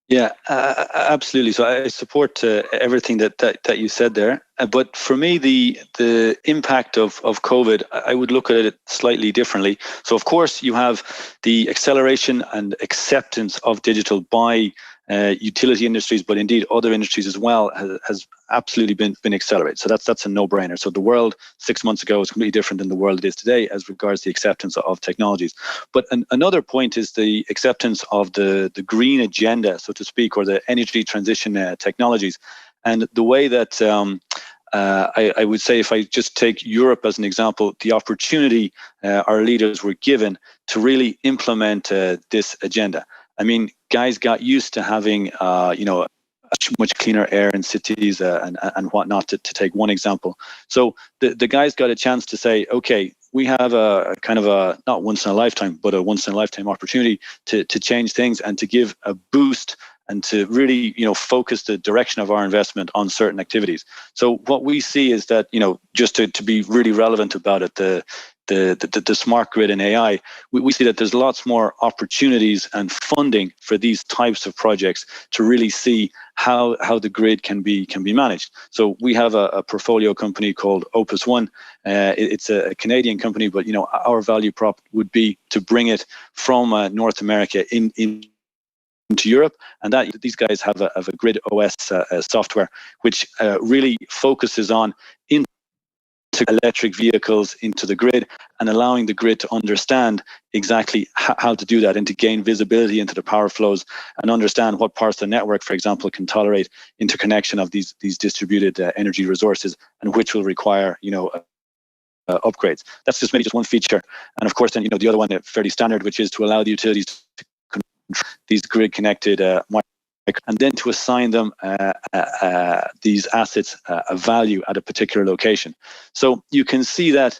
Speaker 20: Yeah, absolutely. So I support everything that you said there. But for me, the impact of COVID, I would look at it slightly differently. So of course, you have the acceleration and acceptance of digital by utility industries, but indeed other industries as well, has absolutely been accelerated. So that's a no-brainer. So the world 6 months ago was completely different than the world it is today as regards the acceptance of technologies. But another point is the acceptance of the green agenda, so to speak, or the energy transition technologies. And the way that I would say, if I just take Europe as an example, the opportunity our leaders were given to really implement this agenda. I mean, guys got used to having, much cleaner air in cities and whatnot, to take one example. So the guys got a chance to say, okay, we have a kind of a, not once in a lifetime, but a once in a lifetime opportunity to change things and to give a boost and to really, focus the direction of our investment on certain activities. So what we see is that, just to be really relevant about it, the smart grid and AI, we see that there's lots more opportunities and funding for these types of projects to really see how the grid can be managed. So we have a portfolio company called Opus One. It's a Canadian company, but our value prop would be to bring it from North America into Europe, and that these guys have a Grid OS software which really focuses on electric vehicles into the grid and allowing the grid to understand exactly how to do that and to gain visibility into the power flows and understand what parts of the network, for example, can tolerate interconnection of these distributed energy resources and which will require, upgrades. That's just maybe just one feature. And of course, then, the other one, fairly standard, which is to allow the utilities to control these grid connected and then to assign them these assets a value at a particular location. So you can see that,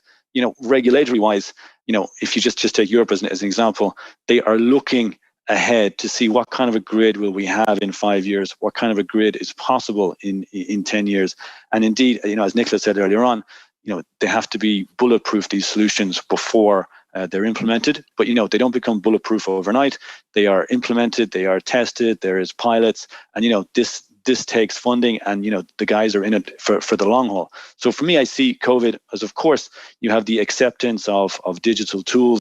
Speaker 20: regulatory wise, if you just take Europe as an example, they are looking ahead to see what kind of a grid will we have in 5 years, what kind of a grid is possible in 10 years. And indeed, as Nicola said earlier on, they have to be bulletproof, these solutions, before they're implemented, but they don't become bulletproof overnight. They are implemented, they are tested, there is pilots, and this takes funding, and the guys are in it for the long haul. So for me, I see COVID as, of course, you have the acceptance of digital tools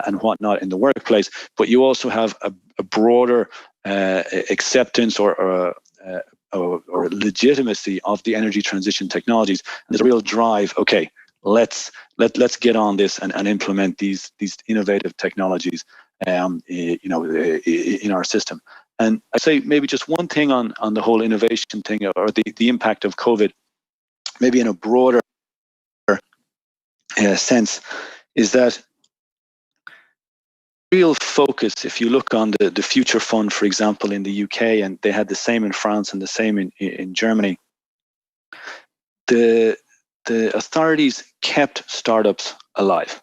Speaker 20: and whatnot in the workplace, but you also have a broader acceptance or legitimacy of the energy transition technologies. And there's a real drive. Okay, let's get on this and implement these innovative technologies in our system. And I say maybe just one thing on the whole innovation thing, or the impact of COVID, maybe in a broader sense, is that real focus, if you look on the Future Fund, for example, in the UK, and they had the same in France and the same in Germany, the authorities kept startups alive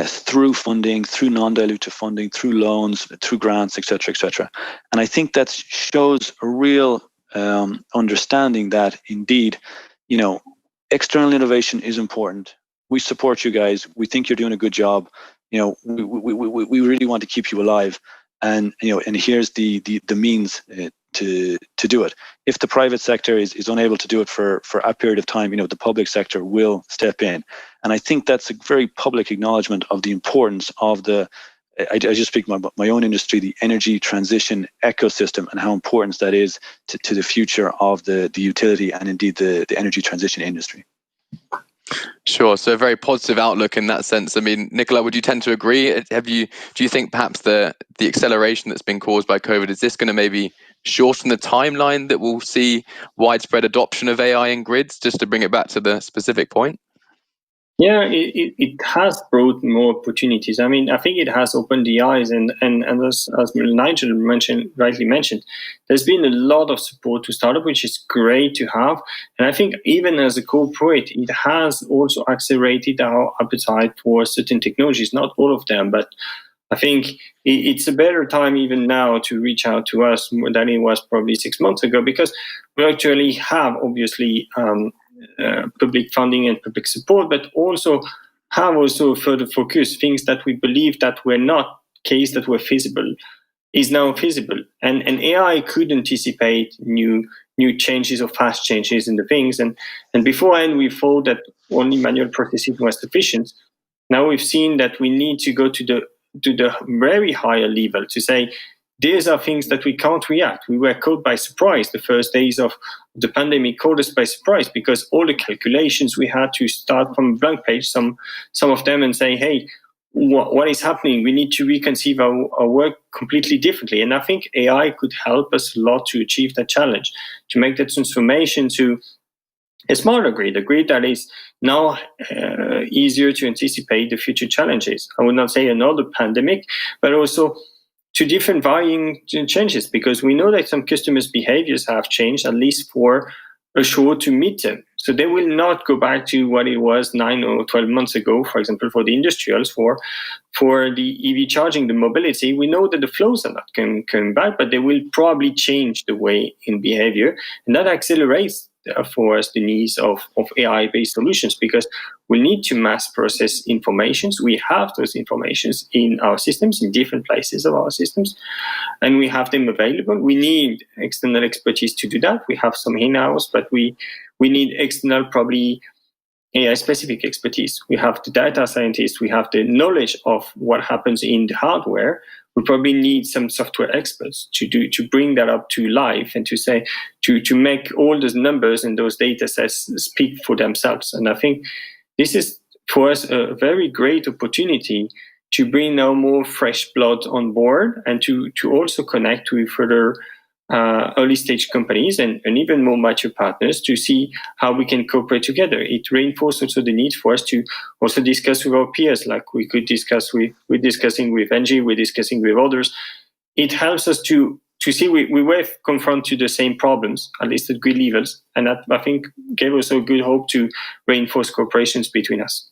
Speaker 20: through funding, through non-dilutive funding, through loans, through grants, etc., etc. And I think that shows a real understanding that indeed, external innovation is important. We support you guys. We think you're doing a good job. We really want to keep you alive, and and here's the means to do it. If the private sector is unable to do it for a period of time, the public sector will step in, and I think that's a very public acknowledgement of the importance of I just speak my own industry, the energy transition ecosystem, and how important that is to the future of the utility and indeed the energy transition industry.
Speaker 5: Sure. So a very positive outlook in that sense. I mean, Nicola, would you tend to agree? Do you think perhaps the acceleration that's been caused by COVID, is this going to maybe shorten the timeline that we'll see widespread adoption of AI in grids, just to bring it back to the specific point?
Speaker 19: Yeah, it has brought more opportunities. I mean, I think it has opened the eyes, and as Nigel rightly mentioned, there's been a lot of support to startup, which is great to have. And I think even as a corporate, it has also accelerated our appetite for certain technologies, not all of them, but I think it's a better time even now to reach out to us than it was probably 6 months ago, because we actually have obviously public funding and public support, but also have further focus. Things that we believe that were not case that were feasible is now feasible, and AI could anticipate new changes or fast changes in the things. And beforehand we thought that only manual processing was sufficient. Now we've seen that we need to go to the very higher level to say, these are things that we can't react. We were caught by surprise. The first days of the pandemic caught us by surprise, because all the calculations we had to start from a blank page, some of them, and say, hey, what is happening? We need to reconceive our work completely differently. And I think AI could help us a lot to achieve that challenge, to make that transformation to a smarter grid, a grid that is now easier to anticipate the future challenges. I would not say another pandemic, but also to different varying changes, because we know that some customers' behaviors have changed, at least for assured to meet them. So they will not go back to what it was 9 or 12 months ago, for example, for the industrials, for the EV charging, the mobility. We know that the flows are not coming back, but they will probably change the way in behavior. And that accelerates for us the needs of AI-based solutions, because we need to mass process informations. We have those informations in our systems, in different places of our systems, and we have them available. We need external expertise to do that. We have some in-house, but we need external, probably AI-specific expertise. We have the data scientists. We have the knowledge of what happens in the hardware. We probably need some software experts to bring that up to life and to say to make all those numbers and those data sets speak for themselves. And I think this is for us a very great opportunity to bring now more fresh blood on board, and to also connect with further early stage companies and even more mature partners to see how we can cooperate together. It reinforces also the need for us to also discuss with our peers, like we could discuss we're discussing with ENGIE, we're discussing with others. It helps us to see we were confronted to the same problems, at least at grid levels, and that, I think, gave us a good hope to reinforce cooperations between us.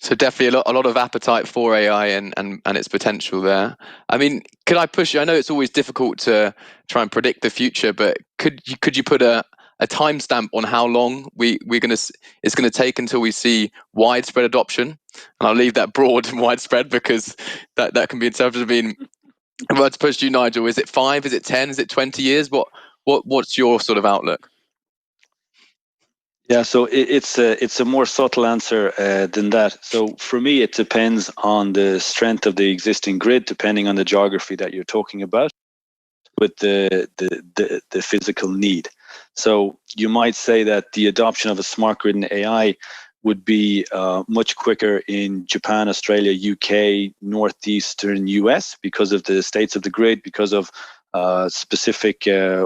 Speaker 5: So definitely a lot of appetite for AI and its potential there. I mean, could I push you? I know it's always difficult to try and predict the future, but could you put a timestamp on how long it's going to take until we see widespread adoption? And I'll leave that broad and widespread, because that can be interpreted. I mean, if I were to push you, Nigel, is it 5? Is it 10? Is it 20 years? What's your sort of outlook?
Speaker 20: Yeah, so it's a more subtle answer than that. So for me, it depends on the strength of the existing grid, depending on the geography that you're talking about, with the physical need. So you might say that the adoption of a smart grid and AI would be much quicker in Japan, Australia, UK, northeastern US, because of the states of the grid, because of specific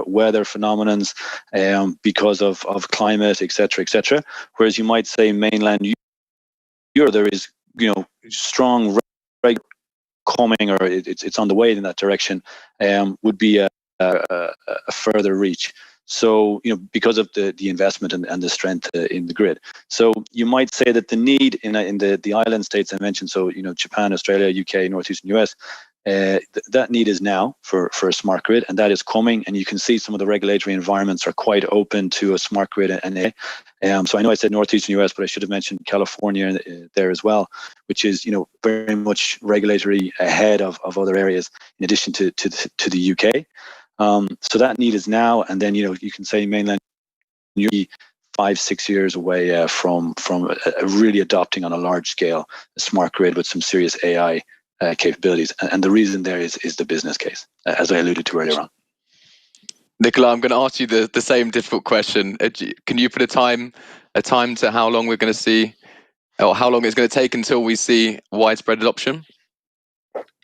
Speaker 20: weather phenomenons, because of climate, etc. Whereas you might say mainland Europe, there is strong coming, or it's on the way in that direction, would be a further reach. So because of the investment and the strength in the grid. So you might say that the need in the island states I mentioned, so Japan, Australia, UK, northeastern US. That need is now for a smart grid, and that is coming. And you can see some of the regulatory environments are quite open to a smart grid and AI. So I know I said northeastern US, but I should have mentioned California there as well, which is very much regulatory ahead of other areas, in addition to the UK. So that need is now, and then you can say mainland Europe 5-6 years away from really adopting on a large scale a smart grid with some serious AI capabilities, and the reason there is the business case, as I alluded to earlier on.
Speaker 5: Nicola, I'm going to ask you the same difficult question. Can you put a time to how long we're going to see, or how long it's going to take until we see widespread adoption?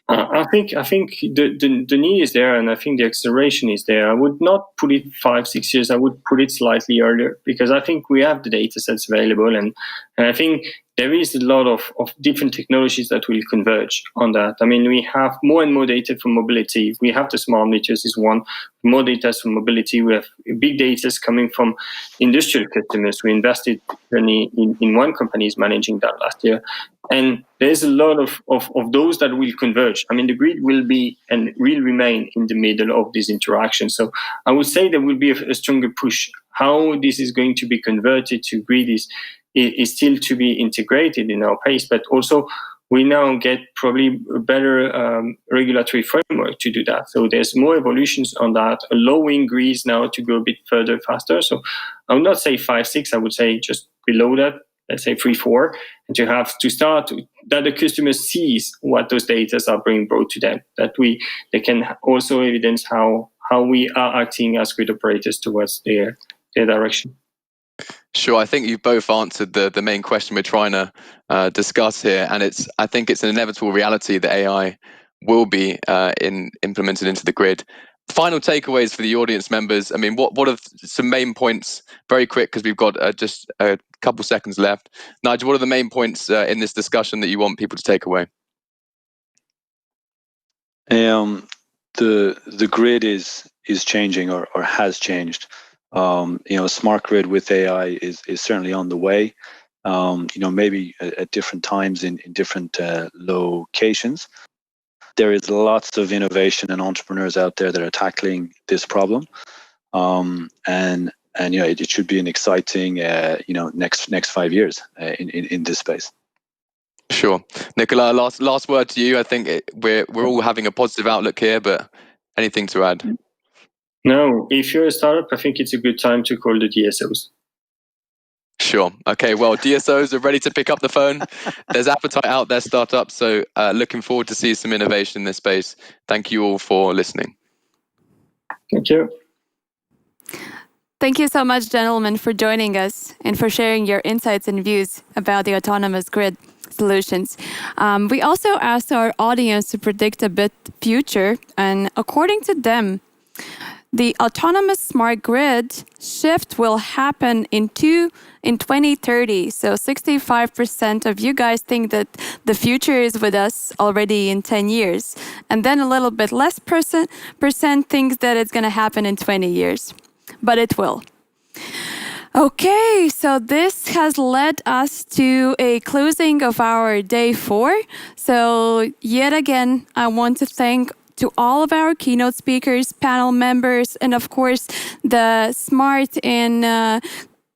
Speaker 19: I think the need is there, and I think the acceleration is there. I would not put it 5-6 years. I would put it slightly earlier, because I think we have the data sets available, and I think there is a lot of different technologies that will converge on that. I mean, we have more and more data for mobility. We have the smart meters is one, more data for mobility. We have big data coming from industrial customers. We invested in one company is managing that last year. And there's a lot of those that will converge. I mean, the grid will be and will remain in the middle of this interaction. So I would say there will be a stronger push. How this is going to be converted to grid is still to be integrated in our pace, but also we now get probably a better regulatory framework to do that. So there's more evolutions on that, allowing grids now to go a bit further, faster. So I would not say 5-6, I would say just below that, let's say 3-4, and you have to start that the customer sees what those data are being brought to them, that they can also evidence how we are acting as grid operators towards their direction.
Speaker 5: Sure, I think you've both answered the main question we're trying to discuss here, and I think it's an inevitable reality that AI will be implemented into the grid. Final takeaways for the audience members. I mean, what are some main points, very quick, because we've got just a couple seconds left. Nigel, what are the main points in this discussion that you want people to take away?
Speaker 20: The grid is changing or has changed. A smart grid with AI is certainly on the way. Maybe at different times in different locations. There is lots of innovation and entrepreneurs out there that are tackling this problem, and it should be an exciting next 5 years in this space.
Speaker 5: Sure, Nicola. Last word to you. I think we're all having a positive outlook here, but anything to add?
Speaker 19: No, if you're a startup, I think it's a good time to call the DSOs.
Speaker 5: Sure. Okay. Well, DSOs are ready to pick up the phone. There's appetite out there, startups. So looking forward to see some innovation in this space. Thank you all for listening.
Speaker 19: Thank you.
Speaker 8: Thank you so much, gentlemen, for joining us and for sharing your insights and views about the autonomous grid solutions. We also asked our audience to predict a bit future, and according to them, the autonomous smart grid shift will happen in 2030. So 65% of you guys think that the future is with us already in 10 years. And then a little bit less percent thinks that it's going to happen in 20 years. But it will. Okay, so this has led us to a closing of our day 4. So yet again, I want to thank to all of our keynote speakers, panel members, and of course, the smart and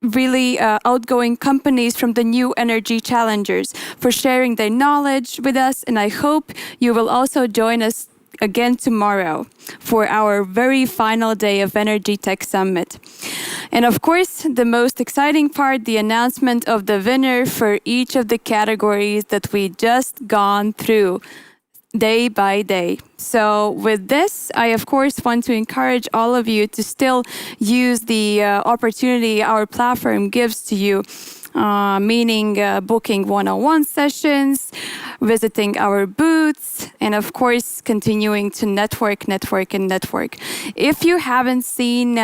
Speaker 8: really outgoing companies from the new energy challengers for sharing their knowledge with us. And I hope you will also join us again tomorrow for our very final day of Energy Tech Summit. And of course, the most exciting part, the announcement of the winner for each of the categories that we just gone through day by day. So with this, I of course want to encourage all of you to still use the opportunity our platform gives to you, meaning booking one-on-one sessions, visiting our booths, and of course, continuing to network. If you haven't seen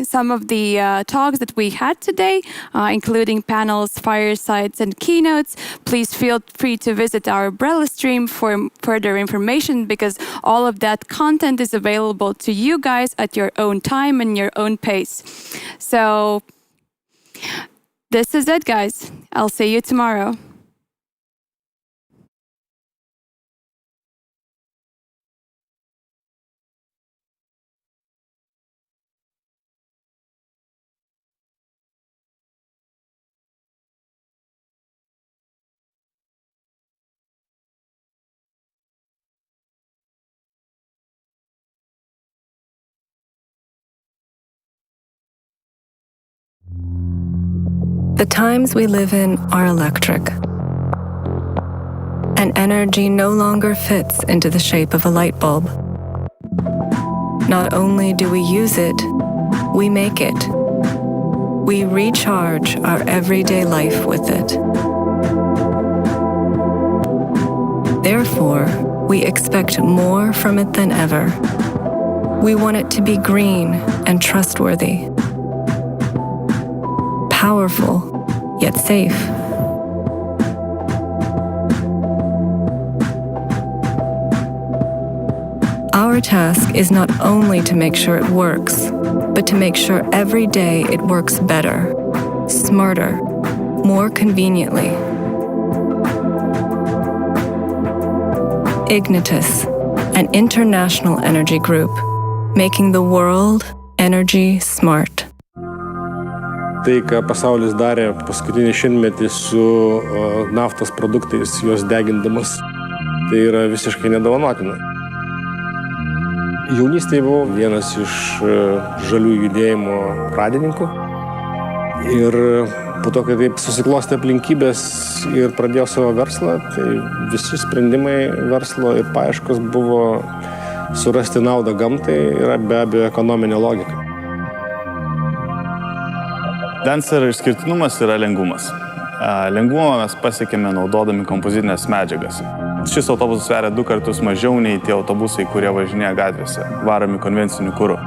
Speaker 8: some of the talks that we had today, including panels, firesides, and keynotes, please feel free to visit our Brella stream for further information, because all of that content is available to you guys at your own time and your own pace. So this is it, guys. I'll see you tomorrow.
Speaker 7: The times we live in are electric, and energy no longer fits into the shape of a light bulb. Not only do we use it, we make it. We recharge our everyday life with it. Therefore, we expect more from it than ever. We want it to be green and trustworthy, powerful, yet safe. Our task is not only to make sure it works, but to make sure every day it works better, smarter, more conveniently. Ignitis, an international energy group, making the world energy smart.
Speaker 2: Tai, ką pasaulis darė paskutinį šimtmetį su naftos produktais, juos degindamas, tai yra visiškai nedovanotina. Jaunystėje buvau vienas iš žalių judėjimo pradininkų ir po to, kai taip susiklostė aplinkybės ir pradėjau savo verslą, tai visi sprendimai verslo ir paieškos buvo surasti naudą gamtai ir be abejo ekonominė logika.
Speaker 6: Dancer išskirtinumas yra lengvumas. Lengvumą mes pasiekėme naudodami kompozitinės medžiagas. Šis autobusas sveria 2 kartus mažiau nei tie autobusai, kurie važinėja gatvėse, varomi konvenciniu kuru.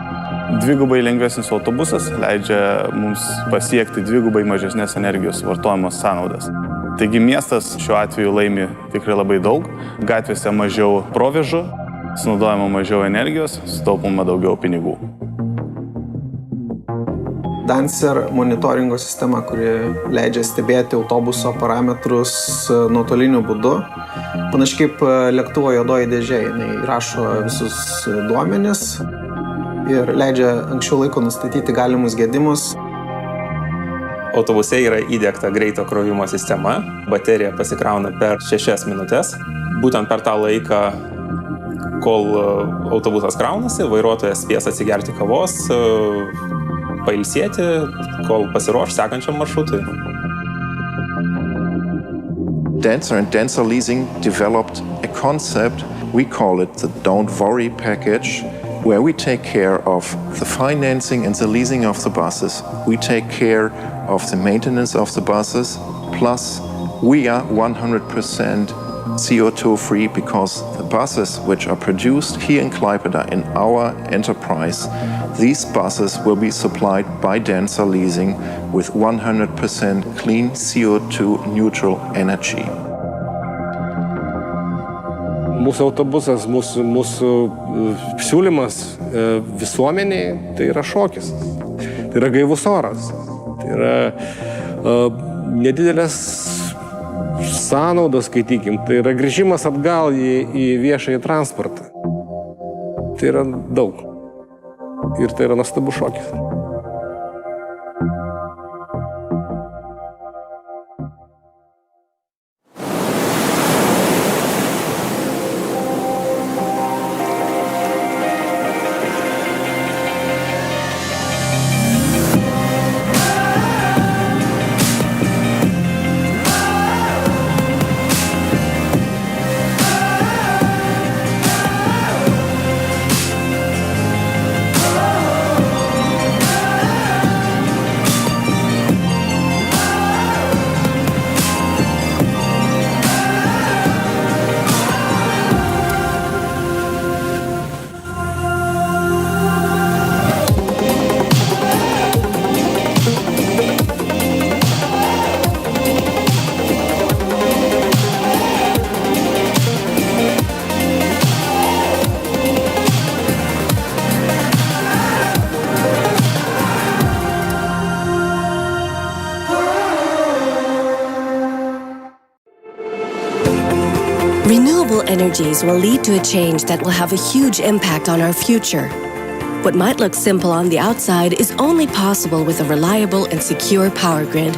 Speaker 6: Dvigubai lengvesnis autobusas leidžia mums pasiekti dvigubai mažesnės energijos vartojimo sąnaudas. Taigi miestas šiuo atveju laimi tikrai labai daug, gatvėse mažiau provėžų, sunaudojama mažiau energijos, sutaupoma daugiau pinigų.
Speaker 9: Dancer monitoringo sistema, kuri leidžia stebėti autobuso parametrus nuotoliniu būdu. Panašiai kaip lėktuvo juodoji dėžė, jinai rašo visus duomenis ir leidžia anksčiau laiko nustatyti galimus gedimus.
Speaker 22: Autobuse yra įdiegta greito krovimo sistema, baterija pasikrauna per 6 minutės. Būtent per tą laiką, kol autobusas kraunasi, vairuotojas spės atsigerti kavos, pailsėti, kol pasiruoš sekančiam maršrutui.
Speaker 23: Dancer and Dancer Leasing developed a concept, we call it the Don't Worry package, where we take care of the financing and the leasing of the buses. We take care of the maintenance of the buses, plus we are 100% CO2 free because the buses which are produced here in Klaipėda in our enterprise, these buses will be supplied by Dancer Leasing with 100% clean CO2 neutral energy.
Speaker 2: Mūsų autobusas, mūsų siūlymas visuomeniai, tai yra šokis. Tai yra gaivus oras. Tai yra nedidelės sąnaudos, skaitykim. Tai yra grįžimas atgal į viešąjį transportą. Tai yra daug. Ir tai yra nuostabus šokis.
Speaker 7: Renewable energies will lead to a change that will have a huge impact on our future. What might look simple on the outside is only possible with a reliable and secure power grid.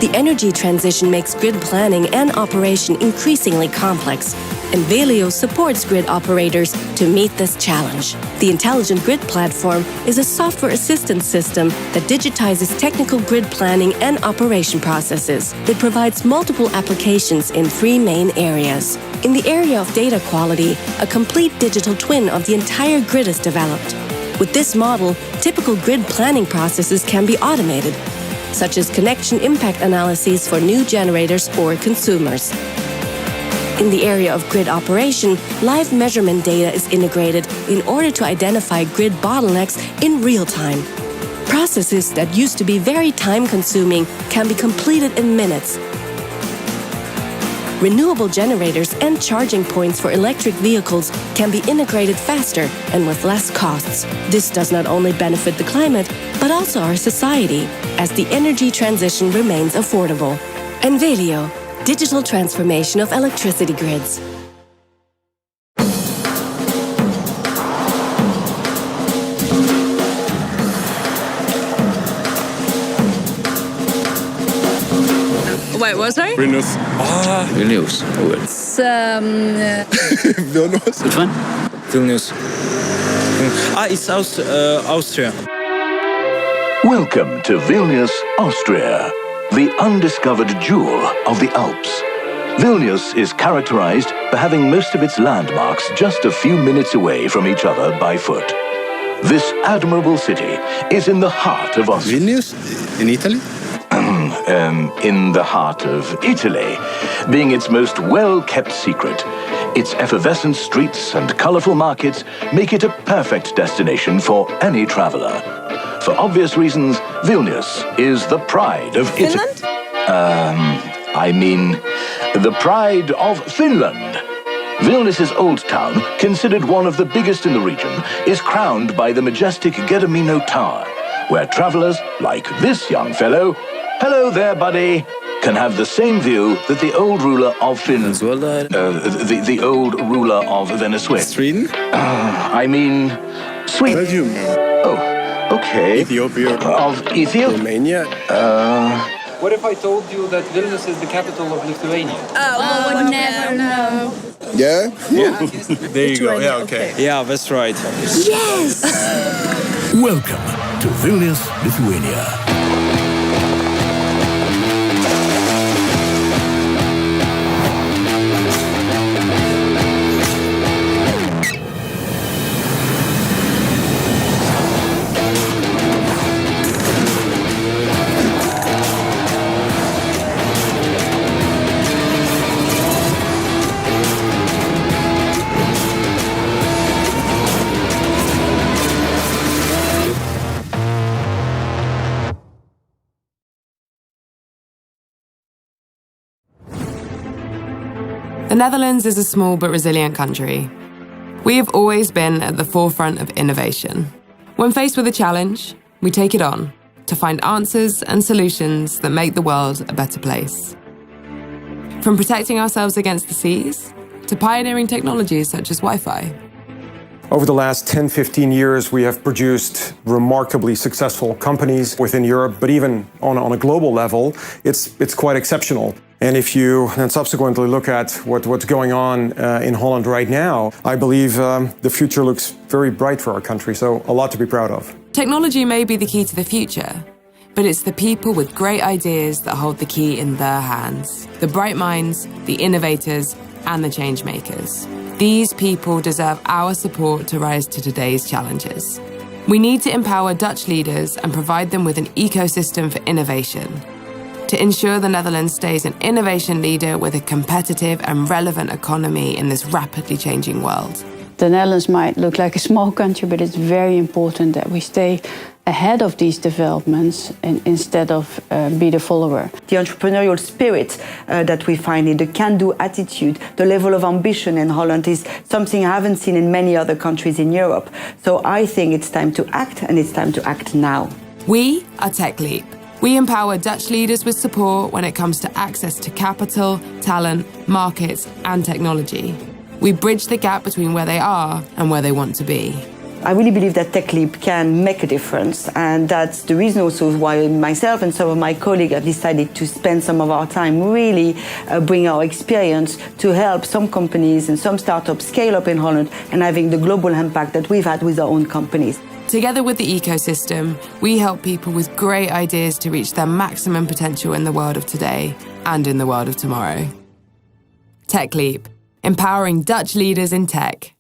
Speaker 7: The energy transition makes grid planning and operation increasingly complex, and Velio supports grid operators to meet this challenge. The Intelligent Grid Platform is a software assistance system that digitizes technical grid planning and operation processes. It provides multiple applications in 3 main areas. In the area of data quality, a complete digital twin of the entire grid is developed. With this model, typical grid planning processes can be automated, such as connection impact analyses for new generators or consumers. In the area of grid operation, live measurement data is integrated in order to identify grid bottlenecks in real time. Processes that used to be very time-consuming can be completed in minutes. Renewable generators and charging points for electric vehicles can be integrated faster and with less costs. This does not only benefit the climate, but also our society, as the energy transition remains affordable. Envelio, digital transformation of electricity grids.
Speaker 24: Wait, what, sorry?
Speaker 25: Vilnius.
Speaker 24: Vilnius. It's
Speaker 25: Vilnius.
Speaker 24: Which one?
Speaker 25: Vilnius. It's Austria.
Speaker 11: Welcome to Vilnius, Austria, the undiscovered jewel of the Alps. Vilnius is characterized by having most of its landmarks just a few minutes away from each other by foot. This admirable city is in the heart of Austria.
Speaker 25: Vilnius? In Italy?
Speaker 11: In the heart of Italy, being its most well-kept secret. Its effervescent streets and colorful markets make it a perfect destination for any traveler. For obvious reasons, Vilnius is the pride of Italy. The pride of Finland. Vilnius's old town, considered one of the biggest in the region, is crowned by the majestic Gedimino Tower, where travelers like this young fellow, hello there, buddy, can have the same view that the old ruler of the old ruler of Venezuela.
Speaker 25: Sweden?
Speaker 11: I mean, Sweden.
Speaker 25: Belgium.
Speaker 11: Oh, okay.
Speaker 25: Ethiopia.
Speaker 11: Of Ethiopia?
Speaker 25: Romania.
Speaker 12: What if I told you that Vilnius is the capital of Lithuania?
Speaker 24: Oh, never, no.
Speaker 25: Yeah?
Speaker 12: Yeah.
Speaker 25: There you go. Yeah, okay. Yeah, that's right.
Speaker 24: Yes!
Speaker 13: Welcome to Vilnius, Lithuania.
Speaker 14: The Netherlands is a small but resilient country. We have always been at the forefront of innovation. When faced with a challenge, we take it on to find answers and solutions that make the world a better place. From protecting ourselves against the seas to pioneering technologies such as Wi-Fi.
Speaker 15: Over the last 10, 15 years, we have produced remarkably successful companies within Europe, but even on a global level, it's quite exceptional. And if you then subsequently look at what's going on in Holland right now, I believe the future looks very bright for our country, so a lot to be proud of.
Speaker 14: Technology may be the key to the future, but it's the people with great ideas that hold the key in their hands. The bright minds, the innovators, and the change makers. These people deserve our support to rise to today's challenges. We need to empower Dutch leaders and provide them with an ecosystem for innovation to ensure the Netherlands stays an innovation leader with a competitive and relevant economy in this rapidly changing world.
Speaker 16: The Netherlands might look like a small country, but it's very important that we stay ahead of these developments and instead of be the follower.
Speaker 26: The entrepreneurial spirit that we find in the can-do attitude, the level of ambition in Holland is something I haven't seen in many other countries in Europe. So I think it's time to act, and it's time to act now.
Speaker 14: We are TechLeap. We empower Dutch leaders with support when it comes to access to capital, talent, markets, and technology. We bridge the gap between where they are and where they want to be.
Speaker 26: I really believe that TechLeap can make a difference, and that's the reason also why myself and some of my colleagues have decided to spend some of our time really bring our experience to help some companies and some startups scale up in Holland and having the global impact that we've had with our own companies.
Speaker 14: Together with the ecosystem, we help people with great ideas to reach their maximum potential in the world of today and in the world of tomorrow. TechLeap, empowering Dutch leaders in tech.